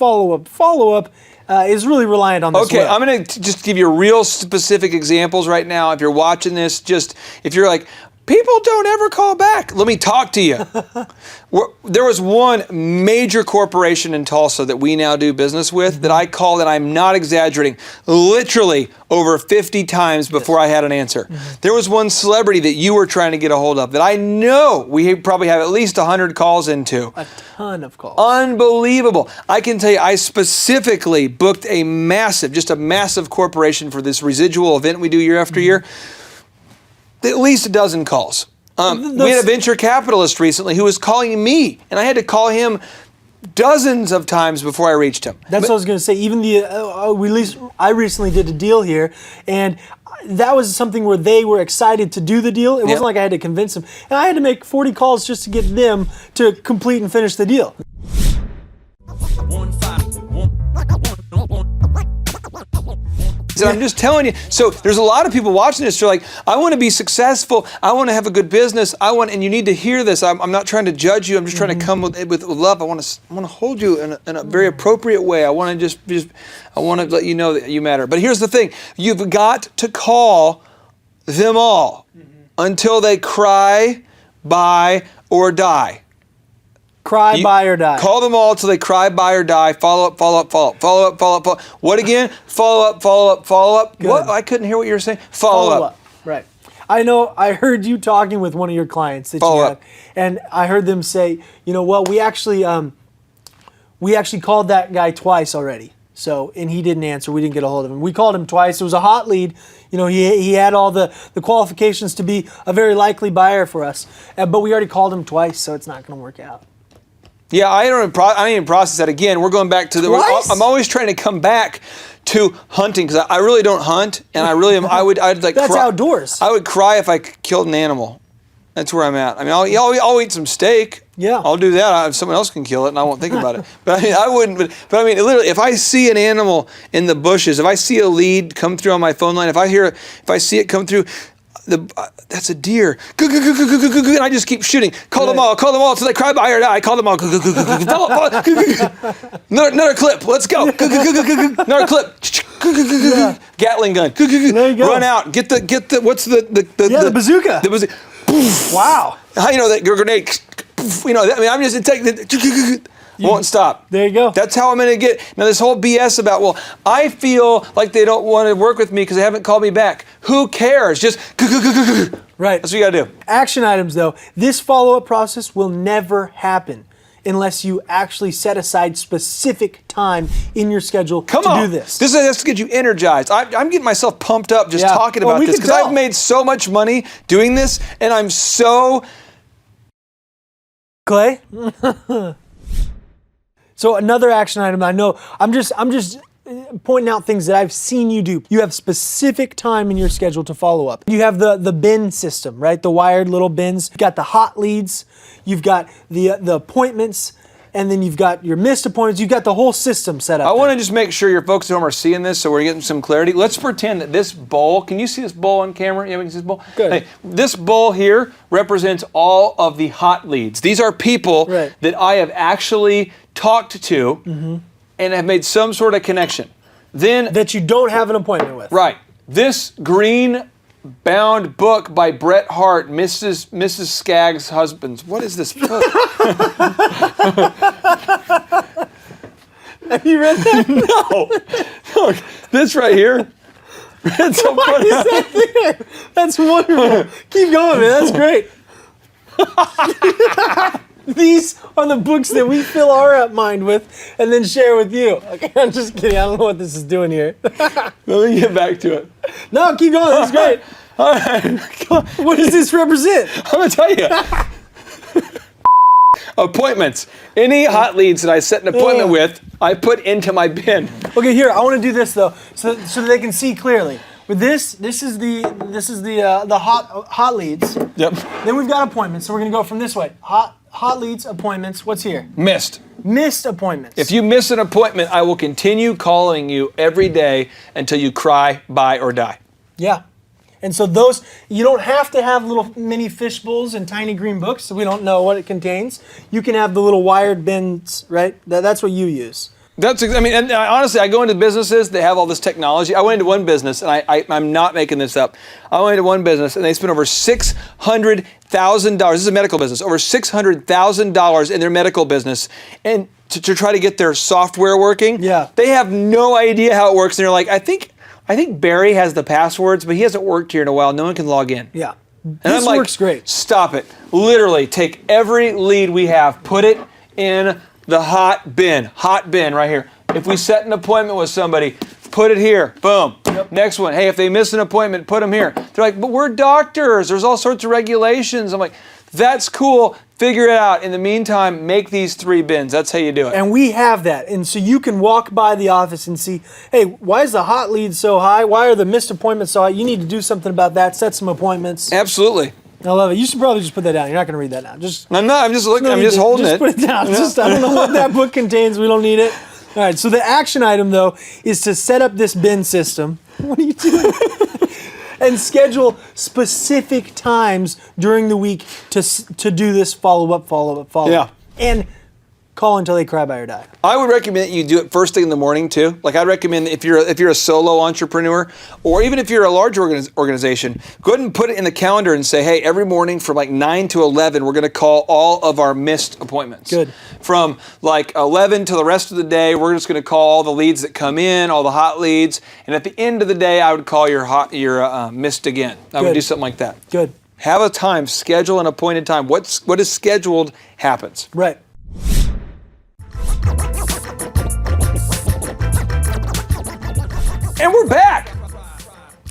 is really reliant on this Okay, will. I'm going to just give you real specific examples right now. If you're watching this, if you're like, people don't ever call back, let me talk to you. There was one major corporation in Tulsa that we now do business with that I called, and I'm not exaggerating, literally over 50 times before I had an answer. There was one celebrity that you were trying to get a hold of that I know we probably have at least 100 calls into. A ton of calls. Unbelievable. I can tell you, I specifically booked a massive corporation for this residual event we do year after year. At least a dozen calls. We had a venture capitalist recently who was calling me, and I had to call him dozens of times before I reached him. That's what I was going to say. Even I recently did a deal here, and that was something where they were excited to do the deal. It wasn't like I had to convince them. And I had to make 40 calls just to get them to complete and finish the deal. So I'm just telling you, so there's a lot of people watching this, they're like, I want to be successful, I want to have a good business, and you need to hear this. I'm not trying to judge you, I'm just trying to come with love. I want to hold you in a very appropriate way. I want to I want to let you know that you matter. But here's the thing, you've got to call them all until they cry, buy, or die. Buy, or die. Call them all till they cry, buy, or die. Follow up. What again? Follow up. Good. What? I couldn't hear what you were saying. Follow up. Right. I know. I heard you talking with one of your clients that Follow you up. had, and I heard them say, we actually called that guy twice already. So, and he didn't answer. We didn't get a hold of him. We called him twice. It was a hot lead. He had all the qualifications to be a very likely buyer for us, but we already called him twice, so it's not going to work out. Yeah, I don't even process that again. We're going back to Twice? I'm always trying to come back to hunting because I really don't hunt, and I really am. I'd like. That's cry. outdoors. I would cry if I killed an animal. That's where I'm at. I mean, I'll eat some steak. Yeah. I'll do that. If someone else can kill it, and I won't think about it. But I mean, I wouldn't. But I mean, literally, if I see an animal in the bushes, if I see a lead come through on my phone line, if I see it come through. That's a deer. And I just keep shooting. Call them all till they cry, buy, or die. Call them all. Another clip. Let's go. Another clip. Gatling gun. There you go. Run out. Get the what's the bazooka. The bazooka. Wow. How you know that grenade? I'm just taking won't stop. There you go. That's how I'm going to get. Now, this whole BS about, I feel like they don't want to work with me because they haven't called me back. Who cares? Just Right. That's what you got to do. Action items, though. This follow-up process will never happen unless you actually set aside specific time in your schedule to do this. This has to get you energized. I'm getting myself pumped up just talking about we this can because tell. I've made so much money doing this, and I'm so Clay? So another action item, I know, I'm just pointing out things that I've seen you do. You have specific time in your schedule to follow up. You have the bin system, right? The wired little bins. You've got the hot leads. You've got the appointments. And then you've got your missed appointments. You've got the whole system set up. I want to just make sure your folks at home are seeing this so we're getting some clarity. Let's pretend that this bowl, can you see this bowl on camera? Yeah, we can see this bowl? Good. Hey, this bowl here represents all of the hot leads. These are people that I have actually talked to and have made some sort of connection. Then that you don't have an appointment with. Right. This green bound book by Bret Hart, Mrs. Skaggs' husbands. What is this book? Have you read that? No. Look, this right here. It's so Why is that there? That's wonderful. Keep going, man. That's great. These are the books that we fill our mind with and then share with you. Okay, I'm just kidding. I don't know what this is doing here. Let me get back to it. No, keep going. That's great. All right. What does this represent? I'm going to tell you. Appointments. Any hot leads that I set an appointment with, I put into my bin. Okay, here. I want to do this though, so that they can see clearly. With this is the hot leads. Yep. Then we've got appointments. So we're gonna go from this way. Hot leads, appointments. What's here? Missed appointments. If you miss an appointment, I will continue calling you every day until you cry, buy, or die. Yeah. And so those, you don't have to have little mini fish bowls and tiny green books, so we don't know what it contains. You can have the little wired bins, right? That's what you use. And honestly, I go into businesses that have all this technology. I went into one business, and I'm not making this up. I went into one business, and they spent over $600,000. This is a medical business, over $600,000 in their medical business, and to try to get their software working. Yeah. They have no idea how it works, and they're like, I think Barry has the passwords, but he hasn't worked here in a while. No one can log in. Yeah. And This I'm like, works great. Stop it. Literally, take every lead we have, put it in the hot bin right here. If we set an appointment with somebody, put it here, boom. Yep. Next one, hey, if they miss an appointment, put them here. They're like, but we're doctors, there's all sorts of regulations. I'm like, that's cool, figure it out. In the meantime, make these 3 bins, that's how you do it. And we have that. And so you can walk by the office and see, hey, why is the hot lead so high? Why are the missed appointments so high? You need to do something about that, set some appointments. Absolutely. I love it. You should probably just put that down. You're not going to read that now. I'm not, I'm just looking, I'm just holding it. Just put it down. I don't know what that book contains. We don't need it. All right, so the action item, though, is to set up this bin system. What are you doing? And schedule specific times during the week to do this follow-up. Yeah. And call until they cry, buy, or die. I would recommend that you do it first thing in the morning too. Like I'd recommend if you're a solo entrepreneur, or even if you're a large organization, go ahead and put it in the calendar and say, hey, every morning from like 9 to 11, we're going to call all of our missed appointments. Good. From like 11 to the rest of the day, we're just going to call all the leads that come in, all the hot leads, and at the end of the day, I would call your missed again. I would do something like that. Good. Have a time, schedule an appointed time. What is scheduled happens. Right. And we're back.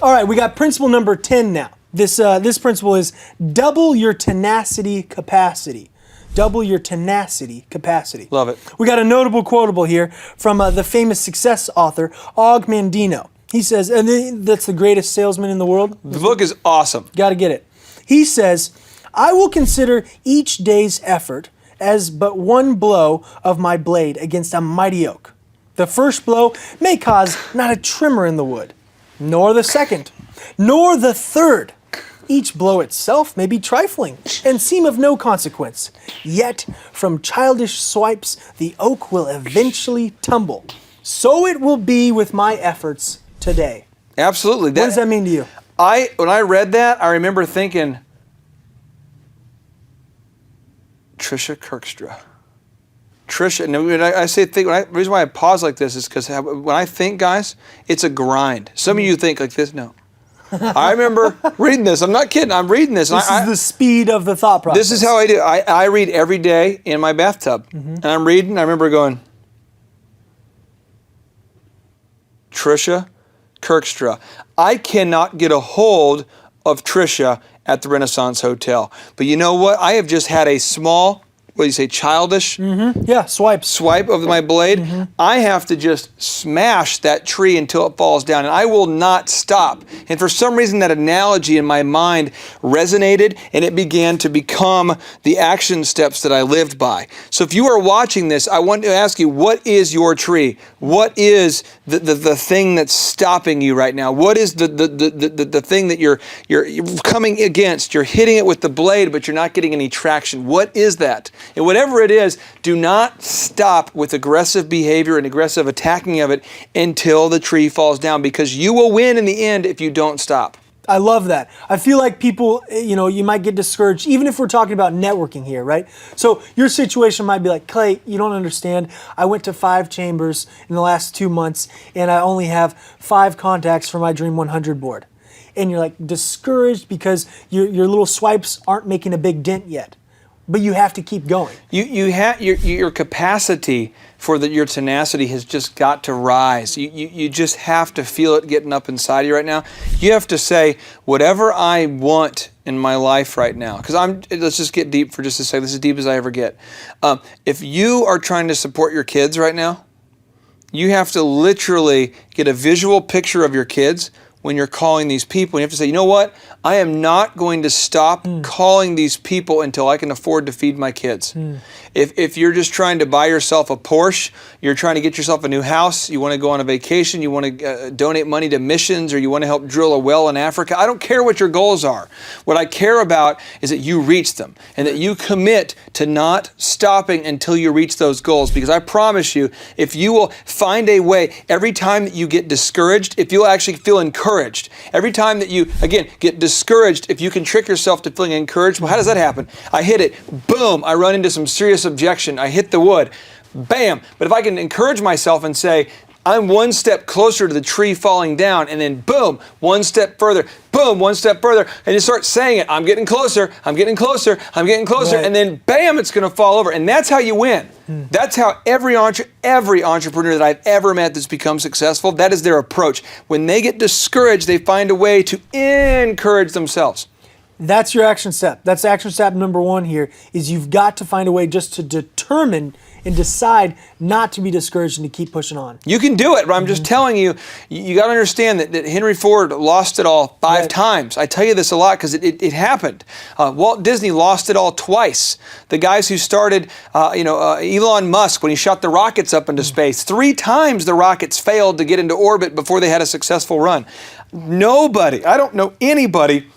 All right, we got principle number 10 now. This principle is double your tenacity capacity. Double your tenacity capacity. Love it. We got a notable quotable here from the famous success author, Og Mandino. He says, and that's the greatest salesman in the world. The book is awesome. Got to get it. He says, I will consider each day's effort as but one blow of my blade against a mighty oak. The first blow may cause not a tremor in the wood, nor the second, nor the third. Each blow itself may be trifling and seem of no consequence. Yet, from childish swipes, the oak will eventually tumble. So it will be with my efforts today. Absolutely. What does that mean to you? When I read that, I remember thinking, Trisha Kirkstra. Trisha, and when I say think, the reason why I pause like this is because when I think, guys, it's a grind. Some of you think like this, no. I remember reading this. I'm not kidding. I'm reading this. This is the speed of the thought process. This is how I do. I read every day in my bathtub. And I'm reading. I remember going, Trisha Kirkstra. I cannot get a hold of Trisha at the Renaissance Hotel. But you know what? I have just had a small what do you say, childish Yeah, swipe. swipe of my blade, I have to just smash that tree until it falls down, and I will not stop. And for some reason, that analogy in my mind resonated, and it began to become the action steps that I lived by. So if you are watching this, I want to ask you, what is your tree? What is the thing that's stopping you right now? What is the thing that you're coming against? You're hitting it with the blade, but you're not getting any traction. What is that? And whatever it is, do not stop with aggressive behavior and aggressive attacking of it until the tree falls down, because you will win in the end if you don't stop. I love that. I feel like people, you might get discouraged, even if we're talking about networking here, right? So your situation might be like, Clay, you don't understand. I went to 5 chambers in the last 2 months, and I only have 5 contacts for my Dream 100 board. And you're like discouraged because your little swipes aren't making a big dent yet. But you have to keep going. You have your capacity for your tenacity has just got to rise. You just have to feel it getting up inside you right now. You have to say, whatever I want in my life right now, because let's just get deep for just a second. This is as deep as I ever get. If you are trying to support your kids right now, you have to literally get a visual picture of your kids when you're calling these people. You have to say, you know what? I am not going to stop calling these people until I can afford to feed my kids. If you're just trying to buy yourself a Porsche, you're trying to get yourself a new house, you want to go on a vacation, you want to donate money to missions, or you want to help drill a well in Africa, I don't care what your goals are. What I care about is that you reach them and that you commit to not stopping until you reach those goals. Because I promise you, if you will find a way, every time that you get discouraged, if you'll actually feel encouraged, every time that you, again, get discouraged, if you can trick yourself to feeling encouraged, well, how does that happen? I hit it, boom, I run into some serious objection, I hit the wood, bam. But if I can encourage myself and say, I'm one step closer to the tree falling down, and then boom, one step further, boom, one step further, and you start saying it, I'm getting closer, I'm getting closer, I'm getting closer, Right. and then bam, it's going to fall over. And that's how you win. That's how every entrepreneur that I've ever met that's become successful, that is their approach. When they get discouraged, they find a way to encourage themselves. That's your action step. That's action step number 1 here, is you've got to find a way just to determine and decide not to be discouraged and to keep pushing on. You can do it, but I'm just telling you, you got to understand that Henry Ford lost it all 5 times. I tell you this a lot because it happened. Walt Disney lost it all twice. The guys who started, Elon Musk, when he shot the rockets up into space, 3 times the rockets failed to get into orbit before they had a successful run. Nobody, I don't know anybody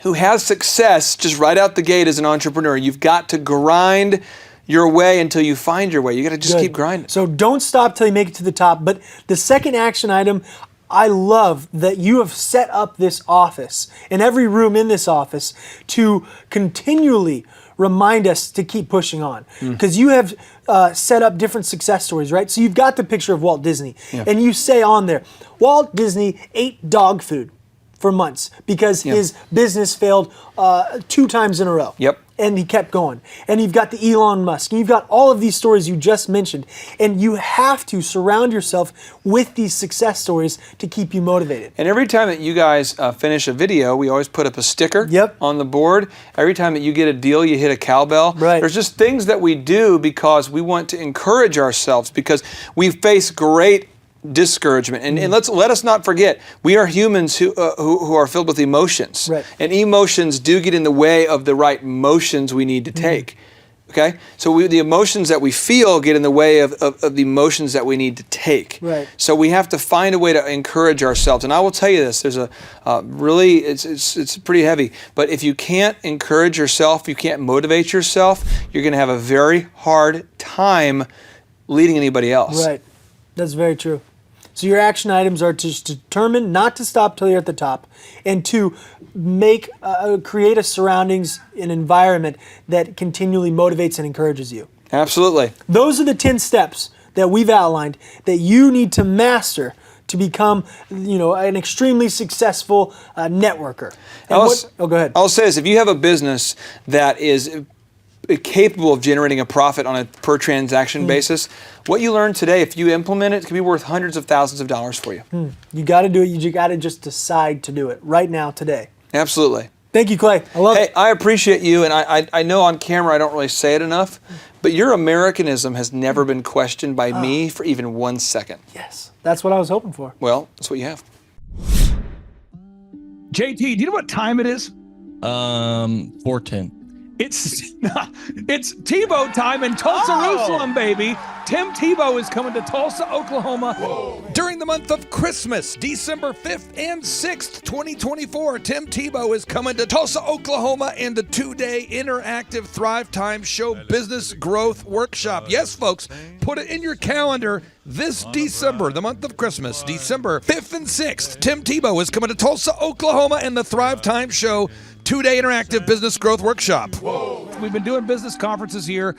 who has success just right out the gate as an entrepreneur. You've got to grind your way until you find your way. You got to just keep grinding. So don't stop till you make it to the top. But the second action item, I love that you have set up this office and every room in this office to continually remind us to keep pushing on. Because you have set up different success stories, right? So you've got the picture of Walt Disney. And you say on there, Walt Disney ate dog food for months because his business failed 2 times in a row. Yep. And he kept going. And you've got the Elon Musk. And you've got all of these stories you just mentioned. And you have to surround yourself with these success stories to keep you motivated. And every time that you guys finish a video, we always put up a sticker on the board. Every time that you get a deal, you hit a cowbell. Right. There's just things that we do because we want to encourage ourselves, because we face great discouragement, and let us not forget, we are humans who are filled with emotions, and emotions do get in the way of the right motions we need to take. Okay, so the emotions that we feel get in the way of the emotions that we need to take. Right. So we have to find a way to encourage ourselves. And I will tell you this: there's a really, it's pretty heavy. But if you can't encourage yourself, you can't motivate yourself, you're going to have a very hard time leading anybody else. Right. That's very true. So your action items are to just determine not to stop till you're at the top, and to create a surroundings, an environment that continually motivates and encourages you. Absolutely. Those are the 10 steps that we've outlined that you need to master to become, an extremely successful networker. And go ahead. I'll say this: if you have a business that is capable of generating a profit on a per transaction basis, what you learn today, if you implement it, can be worth hundreds of thousands of dollars for you. You got to do it. You got to just decide to do it right now, today. Absolutely. Thank you, Clay. I love Hey, it. I appreciate you, and I know on camera I don't really say it enough, but your Americanism has never been questioned by me for even 1 second. Yes, that's what I was hoping for. Well, that's what you have. JT, do you know what time it is? 4:10. It's Tebow time in Tulsa, Jerusalem, baby. Tim Tebow is coming to Tulsa, Oklahoma. During the month of Christmas, December 5th and 6th, 2024, Tim Tebow is coming to Tulsa, Oklahoma in the 2-day interactive Thrivetime Show Business Growth Workshop. Yes, folks, put it in your calendar. This December, the month of Christmas, December 5th and 6th, Tim Tebow is coming to Tulsa, Oklahoma in the Thrivetime Show 2-day interactive business growth workshop. We've been doing business conferences here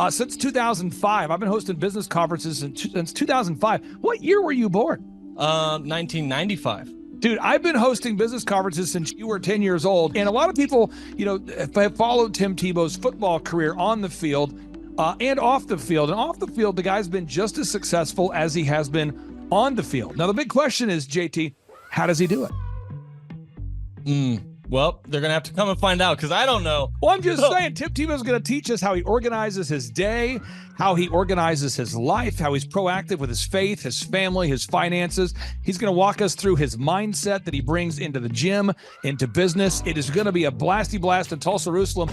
since 2005. I've been hosting business conferences since 2005. What year were you born? 1995. Dude, I've been hosting business conferences since you were 10 years old. And a lot of people, have followed Tim Tebow's football career on the field and off the field. And off the field, the guy's been just as successful as he has been on the field. Now, the big question is, JT, how does he do it? Well, they're going to have to come and find out because I don't know. Well, I'm just saying, Tim Tebow's going to teach us how he organizes his day, how he organizes his life, how he's proactive with his faith, his family, his finances. He's going to walk us through his mindset that he brings into the gym, into business. It is going to be a blasty blast in Tulsa, Jerusalem.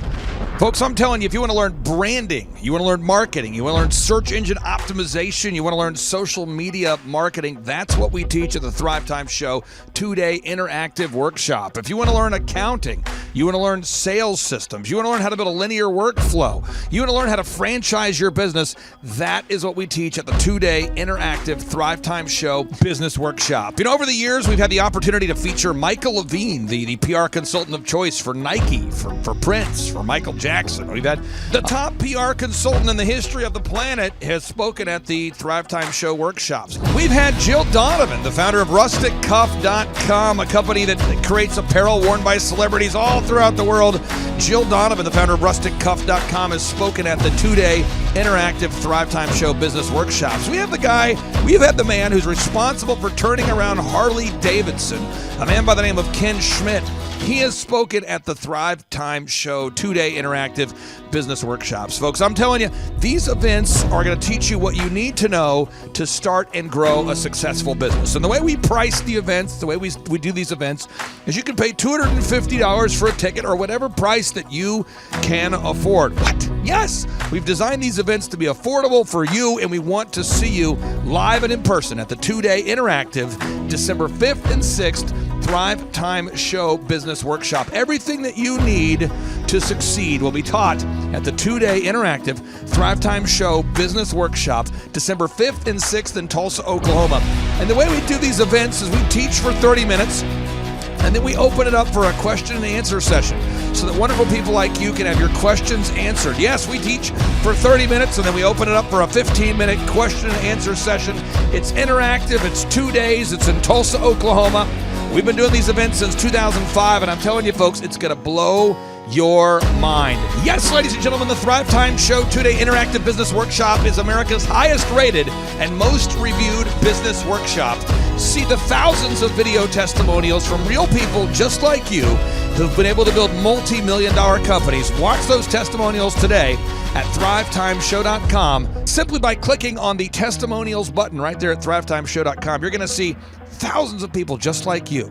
Folks, I'm telling you, if you want to learn branding, you want to learn marketing, you want to learn search engine optimization, you want to learn social media marketing, that's what we teach at the Thrivetime Show 2-day interactive workshop. If you want to learn accounting, you want to learn sales systems, you want to learn how to build a linear workflow, you want to learn how to franchise your business, that is what we teach at the 2-day interactive Thrivetime Show business workshop. Over the years, we've had the opportunity to feature Michael Levine, the PR consultant of choice for Nike, for Prince, for Michael Jackson. We've had the top PR consultant in the history of the planet has spoken at the Thrivetime Show workshops. We've had Jill Donovan, the founder of RusticCuff.com, a company that creates apparel worn by celebrities all throughout the world. Jill Donovan, the founder of RusticCuff.com, has spoken at the 2-day interactive Thrivetime Show business workshops. We have had the man who's responsible for turning around Harley Davidson, a man by the name of Ken Schmidt. He has spoken at the Thrivetime Show 2-day interactive business workshops. Folks, I'm telling you, these events are going to teach you what you need to know to start and grow a successful business. And the way we price the events, the way we do these events, is you can pay $250 for a ticket or whatever price that you can afford. What? Yes, we've designed these events to be affordable for you, and we want to see you live and in person at the 2-day interactive December 5th and 6th Thrivetime Show Business Workshop. Everything that you need to succeed will be taught at the 2-day interactive Thrivetime Show Business Workshop, December 5th and 6th in Tulsa, Oklahoma. And the way we do these events is we teach for 30 minutes, and then we open it up for a question and answer session so that wonderful people like you can have your questions answered. Yes, we teach for 30 minutes, and then we open it up for a 15-minute question and answer session. It's interactive. It's 2 days. It's in Tulsa, Oklahoma. We've been doing these events since 2005, and I'm telling you, folks, it's going to blow your mind. Yes, ladies and gentlemen, the Thrivetime Show 2-day interactive business workshop is America's highest rated and most reviewed business workshop. See the thousands of video testimonials from real people just like you who've been able to build multi-million-dollar companies. Watch those testimonials today at thrivetimeshow.com. Simply by clicking on the testimonials button right there at thrivetimeshow.com, you're going to see thousands of people just like you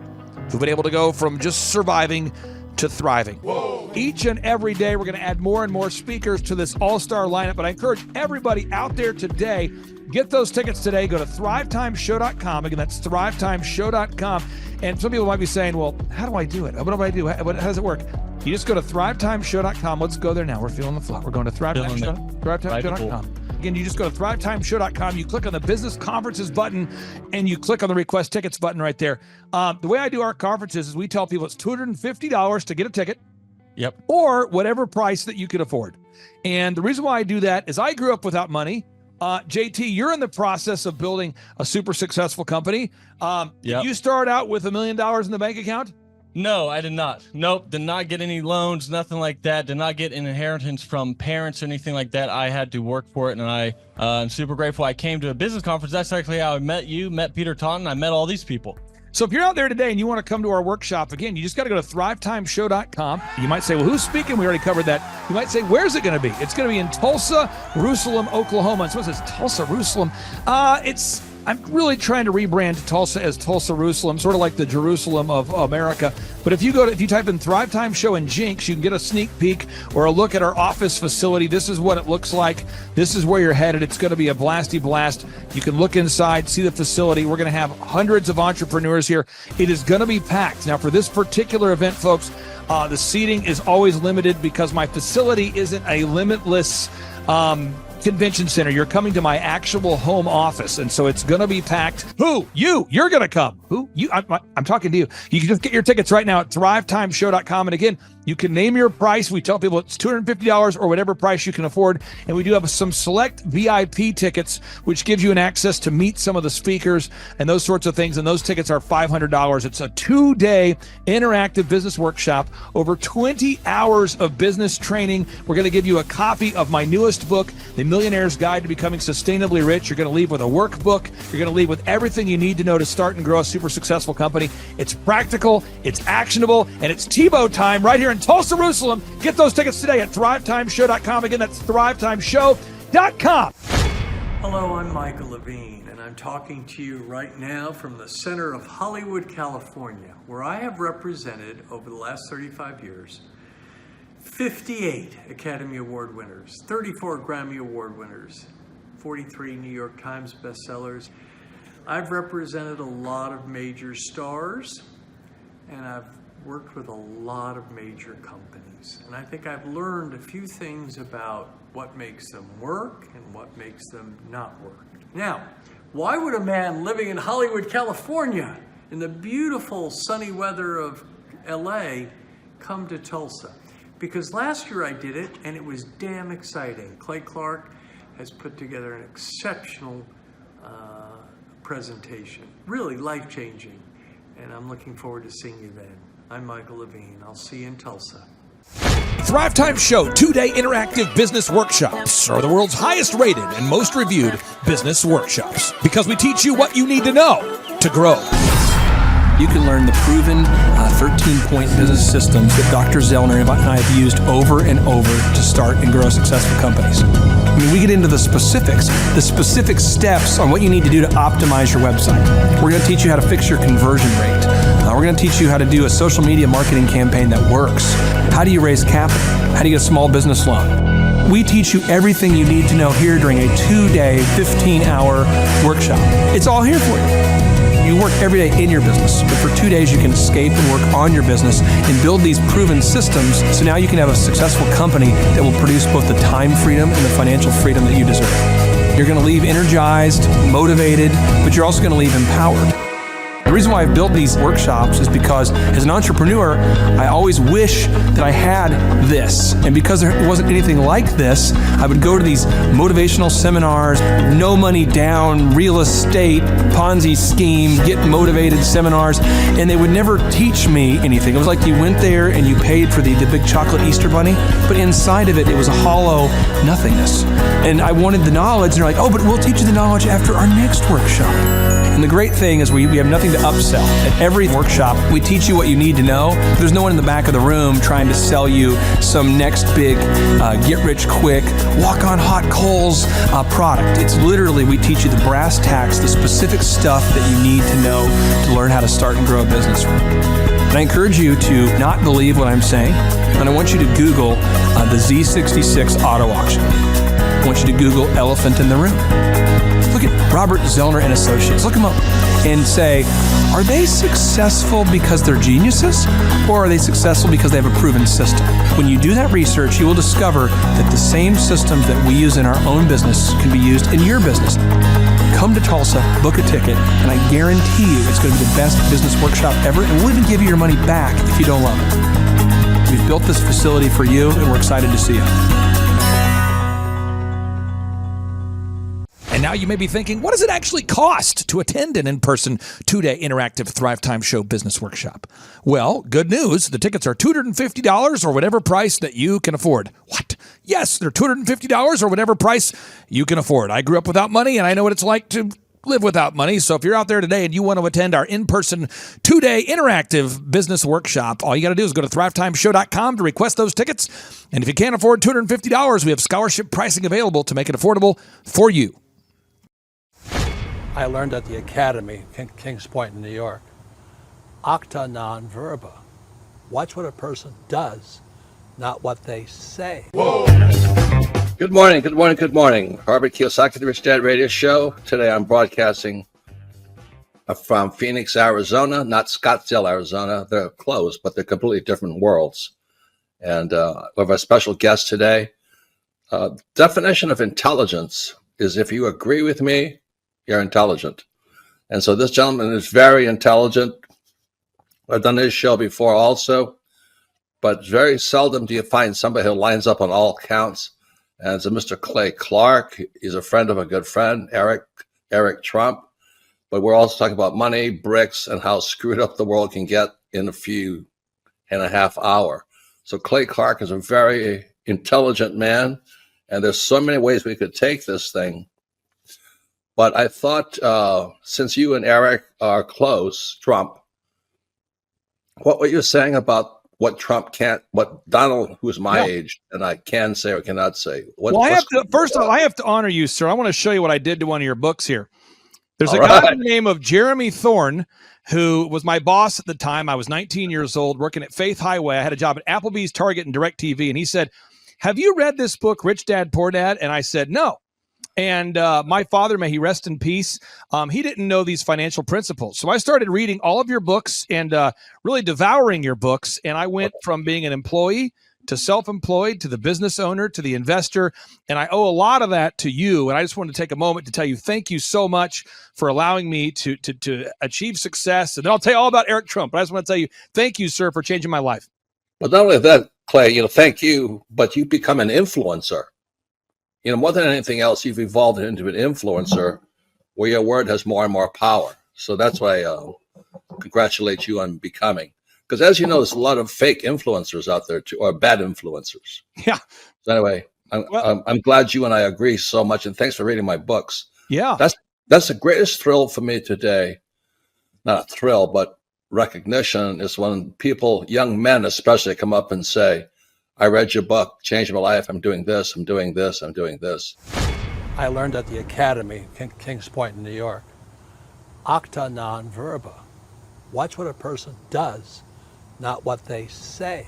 who've been able to go from just surviving to thriving. Whoa. Each and every day, we're going to add more and more speakers to this all-star lineup, but I encourage everybody out there today, get those tickets today. Go to thrivetimeshow.com. Again, that's thrivetimeshow.com. And some people might be saying, well, how do I do it? What do I do? How does it work? You just go to thrivetimeshow.com. Let's go there now. We're feeling the flow. We're going to thrivetimeshow.com. Again, you just go to thrivetimeshow.com. You click on the business conferences button, and you click on the request tickets button right there. The way I do our conferences is we tell people it's $250 to get a ticket. Yep. Or whatever price that you can afford. And the reason why I do that is I grew up without money. JT, you're in the process of building a super successful company. Yep. Did you start out with $1 million in the bank account? No, I did not. Nope, did not get any loans, nothing like that. Did not get an inheritance from parents or anything like that. I had to work for it, and I'm super grateful I came to a business conference. That's actually how I met you, met Peter Taunton. I met all these people. So if you're out there today and you want to come to our workshop, again, you just got to go to thrivetimeshow.com. You might say, well, who's speaking? We already covered that. You might say, where's it going to be? It's going to be in Tulsa, Jerusalem, Oklahoma. And someone says, Tulsa, Jerusalem. I'm really trying to rebrand Tulsa as Tulsa, Jerusalem, sort of like the Jerusalem of America. But if you type in Thrivetime Show and Jinx, you can get a sneak peek or a look at our office facility. This is what it looks like. This is where you're headed. It's going to be a blasty blast. You can look inside, see the facility. We're going to have hundreds of entrepreneurs here. It is going to be packed. Now, for this particular event, folks, the seating is always limited because my facility isn't a limitless convention center. You're coming to my actual home office, and so it's going to be packed. Who? You're going to come. Who? You? I'm talking to you. You can just get your tickets right now at thrivetimeshow.com. And again, you can name your price. We tell people it's $250 or whatever price you can afford. And we do have some select VIP tickets, which gives you an access to meet some of the speakers and those sorts of things. And those tickets are $500. It's a 2-day interactive business workshop, over 20 hours of business training. We're going to give you a copy of my newest book, The Millionaire's Guide to Becoming Sustainably Rich. You're going to leave with a workbook. You're going to leave with everything you need to know to start and grow a super successful company. It's practical, it's actionable, and it's Tebow time right here in Tulsa, Jerusalem. Get those tickets today at thrivetimeshow.com. Again, that's thrivetimeshow.com. Hello, I'm Michael Levine, and I'm talking to you right now from the center of Hollywood, California, where I have represented over the last 35 years 58 Academy Award winners, 34 Grammy Award winners, 43 New York Times bestsellers. I've represented a lot of major stars, and I've worked with a lot of major companies. And I think I've learned a few things about what makes them work and what makes them not work. Now, why would a man living in Hollywood, California, in the beautiful sunny weather of LA, come to Tulsa? Because last year I did it, and it was damn exciting. Clay Clark has put together an exceptional presentation, really life-changing, and I'm looking forward to seeing you then. I'm Michael Levine. I'll see you in Tulsa. Thrivetime Show 2-day interactive business workshops are the world's highest rated and most reviewed business workshops because we teach you what you need to know to grow. You can learn the proven 13-point business systems that Dr. Zellner and I have used over and over to start and grow successful companies. I mean, we get into the specific steps on what you need to do to optimize your website. We're going to teach you how to fix your conversion rate. We're going to teach you how to do a social media marketing campaign that works. How do you raise capital? How do you get a small business loan? We teach you everything you need to know here during a 2-day, 15-hour workshop. It's all here for you. You work every day in your business, but for 2 days you can escape and work on your business and build these proven systems so now you can have a successful company that will produce both the time freedom and the financial freedom that you deserve. You're going to leave energized, motivated, but you're also going to leave empowered. The reason why I've built these workshops is because as an entrepreneur, I always wish that I had this. And because there wasn't anything like this, I would go to these motivational seminars, no money down, real estate, Ponzi scheme, get motivated seminars, and they would never teach me anything. It was like you went there and you paid for the big chocolate Easter bunny, but inside of it, it was a hollow nothingness. And I wanted the knowledge, and they're like, oh, but we'll teach you the knowledge after our next workshop. And the great thing is we have nothing to upsell. At every workshop, we teach you what you need to know. There's no one in the back of the room trying to sell you some next big get-rich-quick, walk-on-hot coals product. It's literally, we teach you the brass tacks, the specific stuff that you need to know to learn how to start and grow a business. And I encourage you to not believe what I'm saying, and I want you to Google the Z66 auto auction. I want you to Google elephant in the room. Look at Robert Zellner and Associates. Look them up and say, are they successful because they're geniuses, or are they successful because they have a proven system? When you do that research, you will discover that the same systems that we use in our own business can be used in your business. Come to Tulsa, book a ticket, and I guarantee you it's going to be the best business workshop ever, and we'll even give you your money back if you don't love it. We've built this facility for you, and we're excited to see you. And now you may be thinking, what does it actually cost to attend an in-person 2-day interactive Thrivetime Show business workshop? Well, good news. The tickets are $250 or whatever price that you can afford. What? Yes, they're $250 or whatever price you can afford. I grew up without money, and I know what it's like to live without money. So if you're out there today and you want to attend our in-person 2-day interactive business workshop, all you got to do is go to thrivetimeshow.com to request those tickets. And if you can't afford $250, we have scholarship pricing available to make it affordable for you. I learned at the Academy, Kings Point in New York, acta non verba. Watch what a person does, not what they say. Good morning, good morning, good morning. Robert Kiyosaki, the Rich Dad Radio Show. Today I'm broadcasting from Phoenix, Arizona, not Scottsdale, Arizona. They're close, but they're completely different worlds. And we have a special guest today. Definition of intelligence is if you agree with me, you're intelligent. And so this gentleman is very intelligent. I've done his show before also, but very seldom do you find somebody who lines up on all counts. And it's a Mr. Clay Clark. He's a friend of a good friend, Eric Trump. But we're also talking about money, bricks, and how screwed up the world can get in a few and a half hour. So Clay Clark is a very intelligent man, and there's so many ways we could take this thing. But I thought, since you and Eric are close, Trump, what were you saying about what Trump can't, what Donald, who's my age, and I can say or cannot say? First of all, I have to honor you, sir. I want to show you what I did to one of your books here. There's All a guy right. by the name of Jeremy Thorne, who was my boss at the time. I was 19 years old, working at Faith Highway. I had a job at Applebee's, Target, and DirecTV. And he said, "Have you read this book, Rich Dad, Poor Dad?" And I said, "No." And my father, may he rest in peace, he didn't know these financial principles. So I started reading all of your books and really devouring your books. And I went from being an employee to self-employed to the business owner to the investor. And I owe a lot of that to you. And I just wanted to take a moment to tell you thank you so much for allowing me to achieve success. And then I'll tell you all about Eric Trump. But I just want to tell you thank you, sir, for changing my life. But not only that, Clay, thank you, but you become an influencer. More than anything else, you've evolved into an influencer where your word has more and more power. So that's why I congratulate you on becoming. Because as you know, there's a lot of fake influencers out there too, or bad influencers. Yeah. So anyway, I'm glad you and I agree so much, and thanks for reading my books. Yeah. That's the greatest thrill for me today. Not a thrill, but recognition is when people, young men especially, come up and say, "I read your book, changed my life. I'm doing this, I'm doing this, I'm doing this." I learned at the Academy, Kings Point in New York, acta non verba. Watch what a person does, not what they say.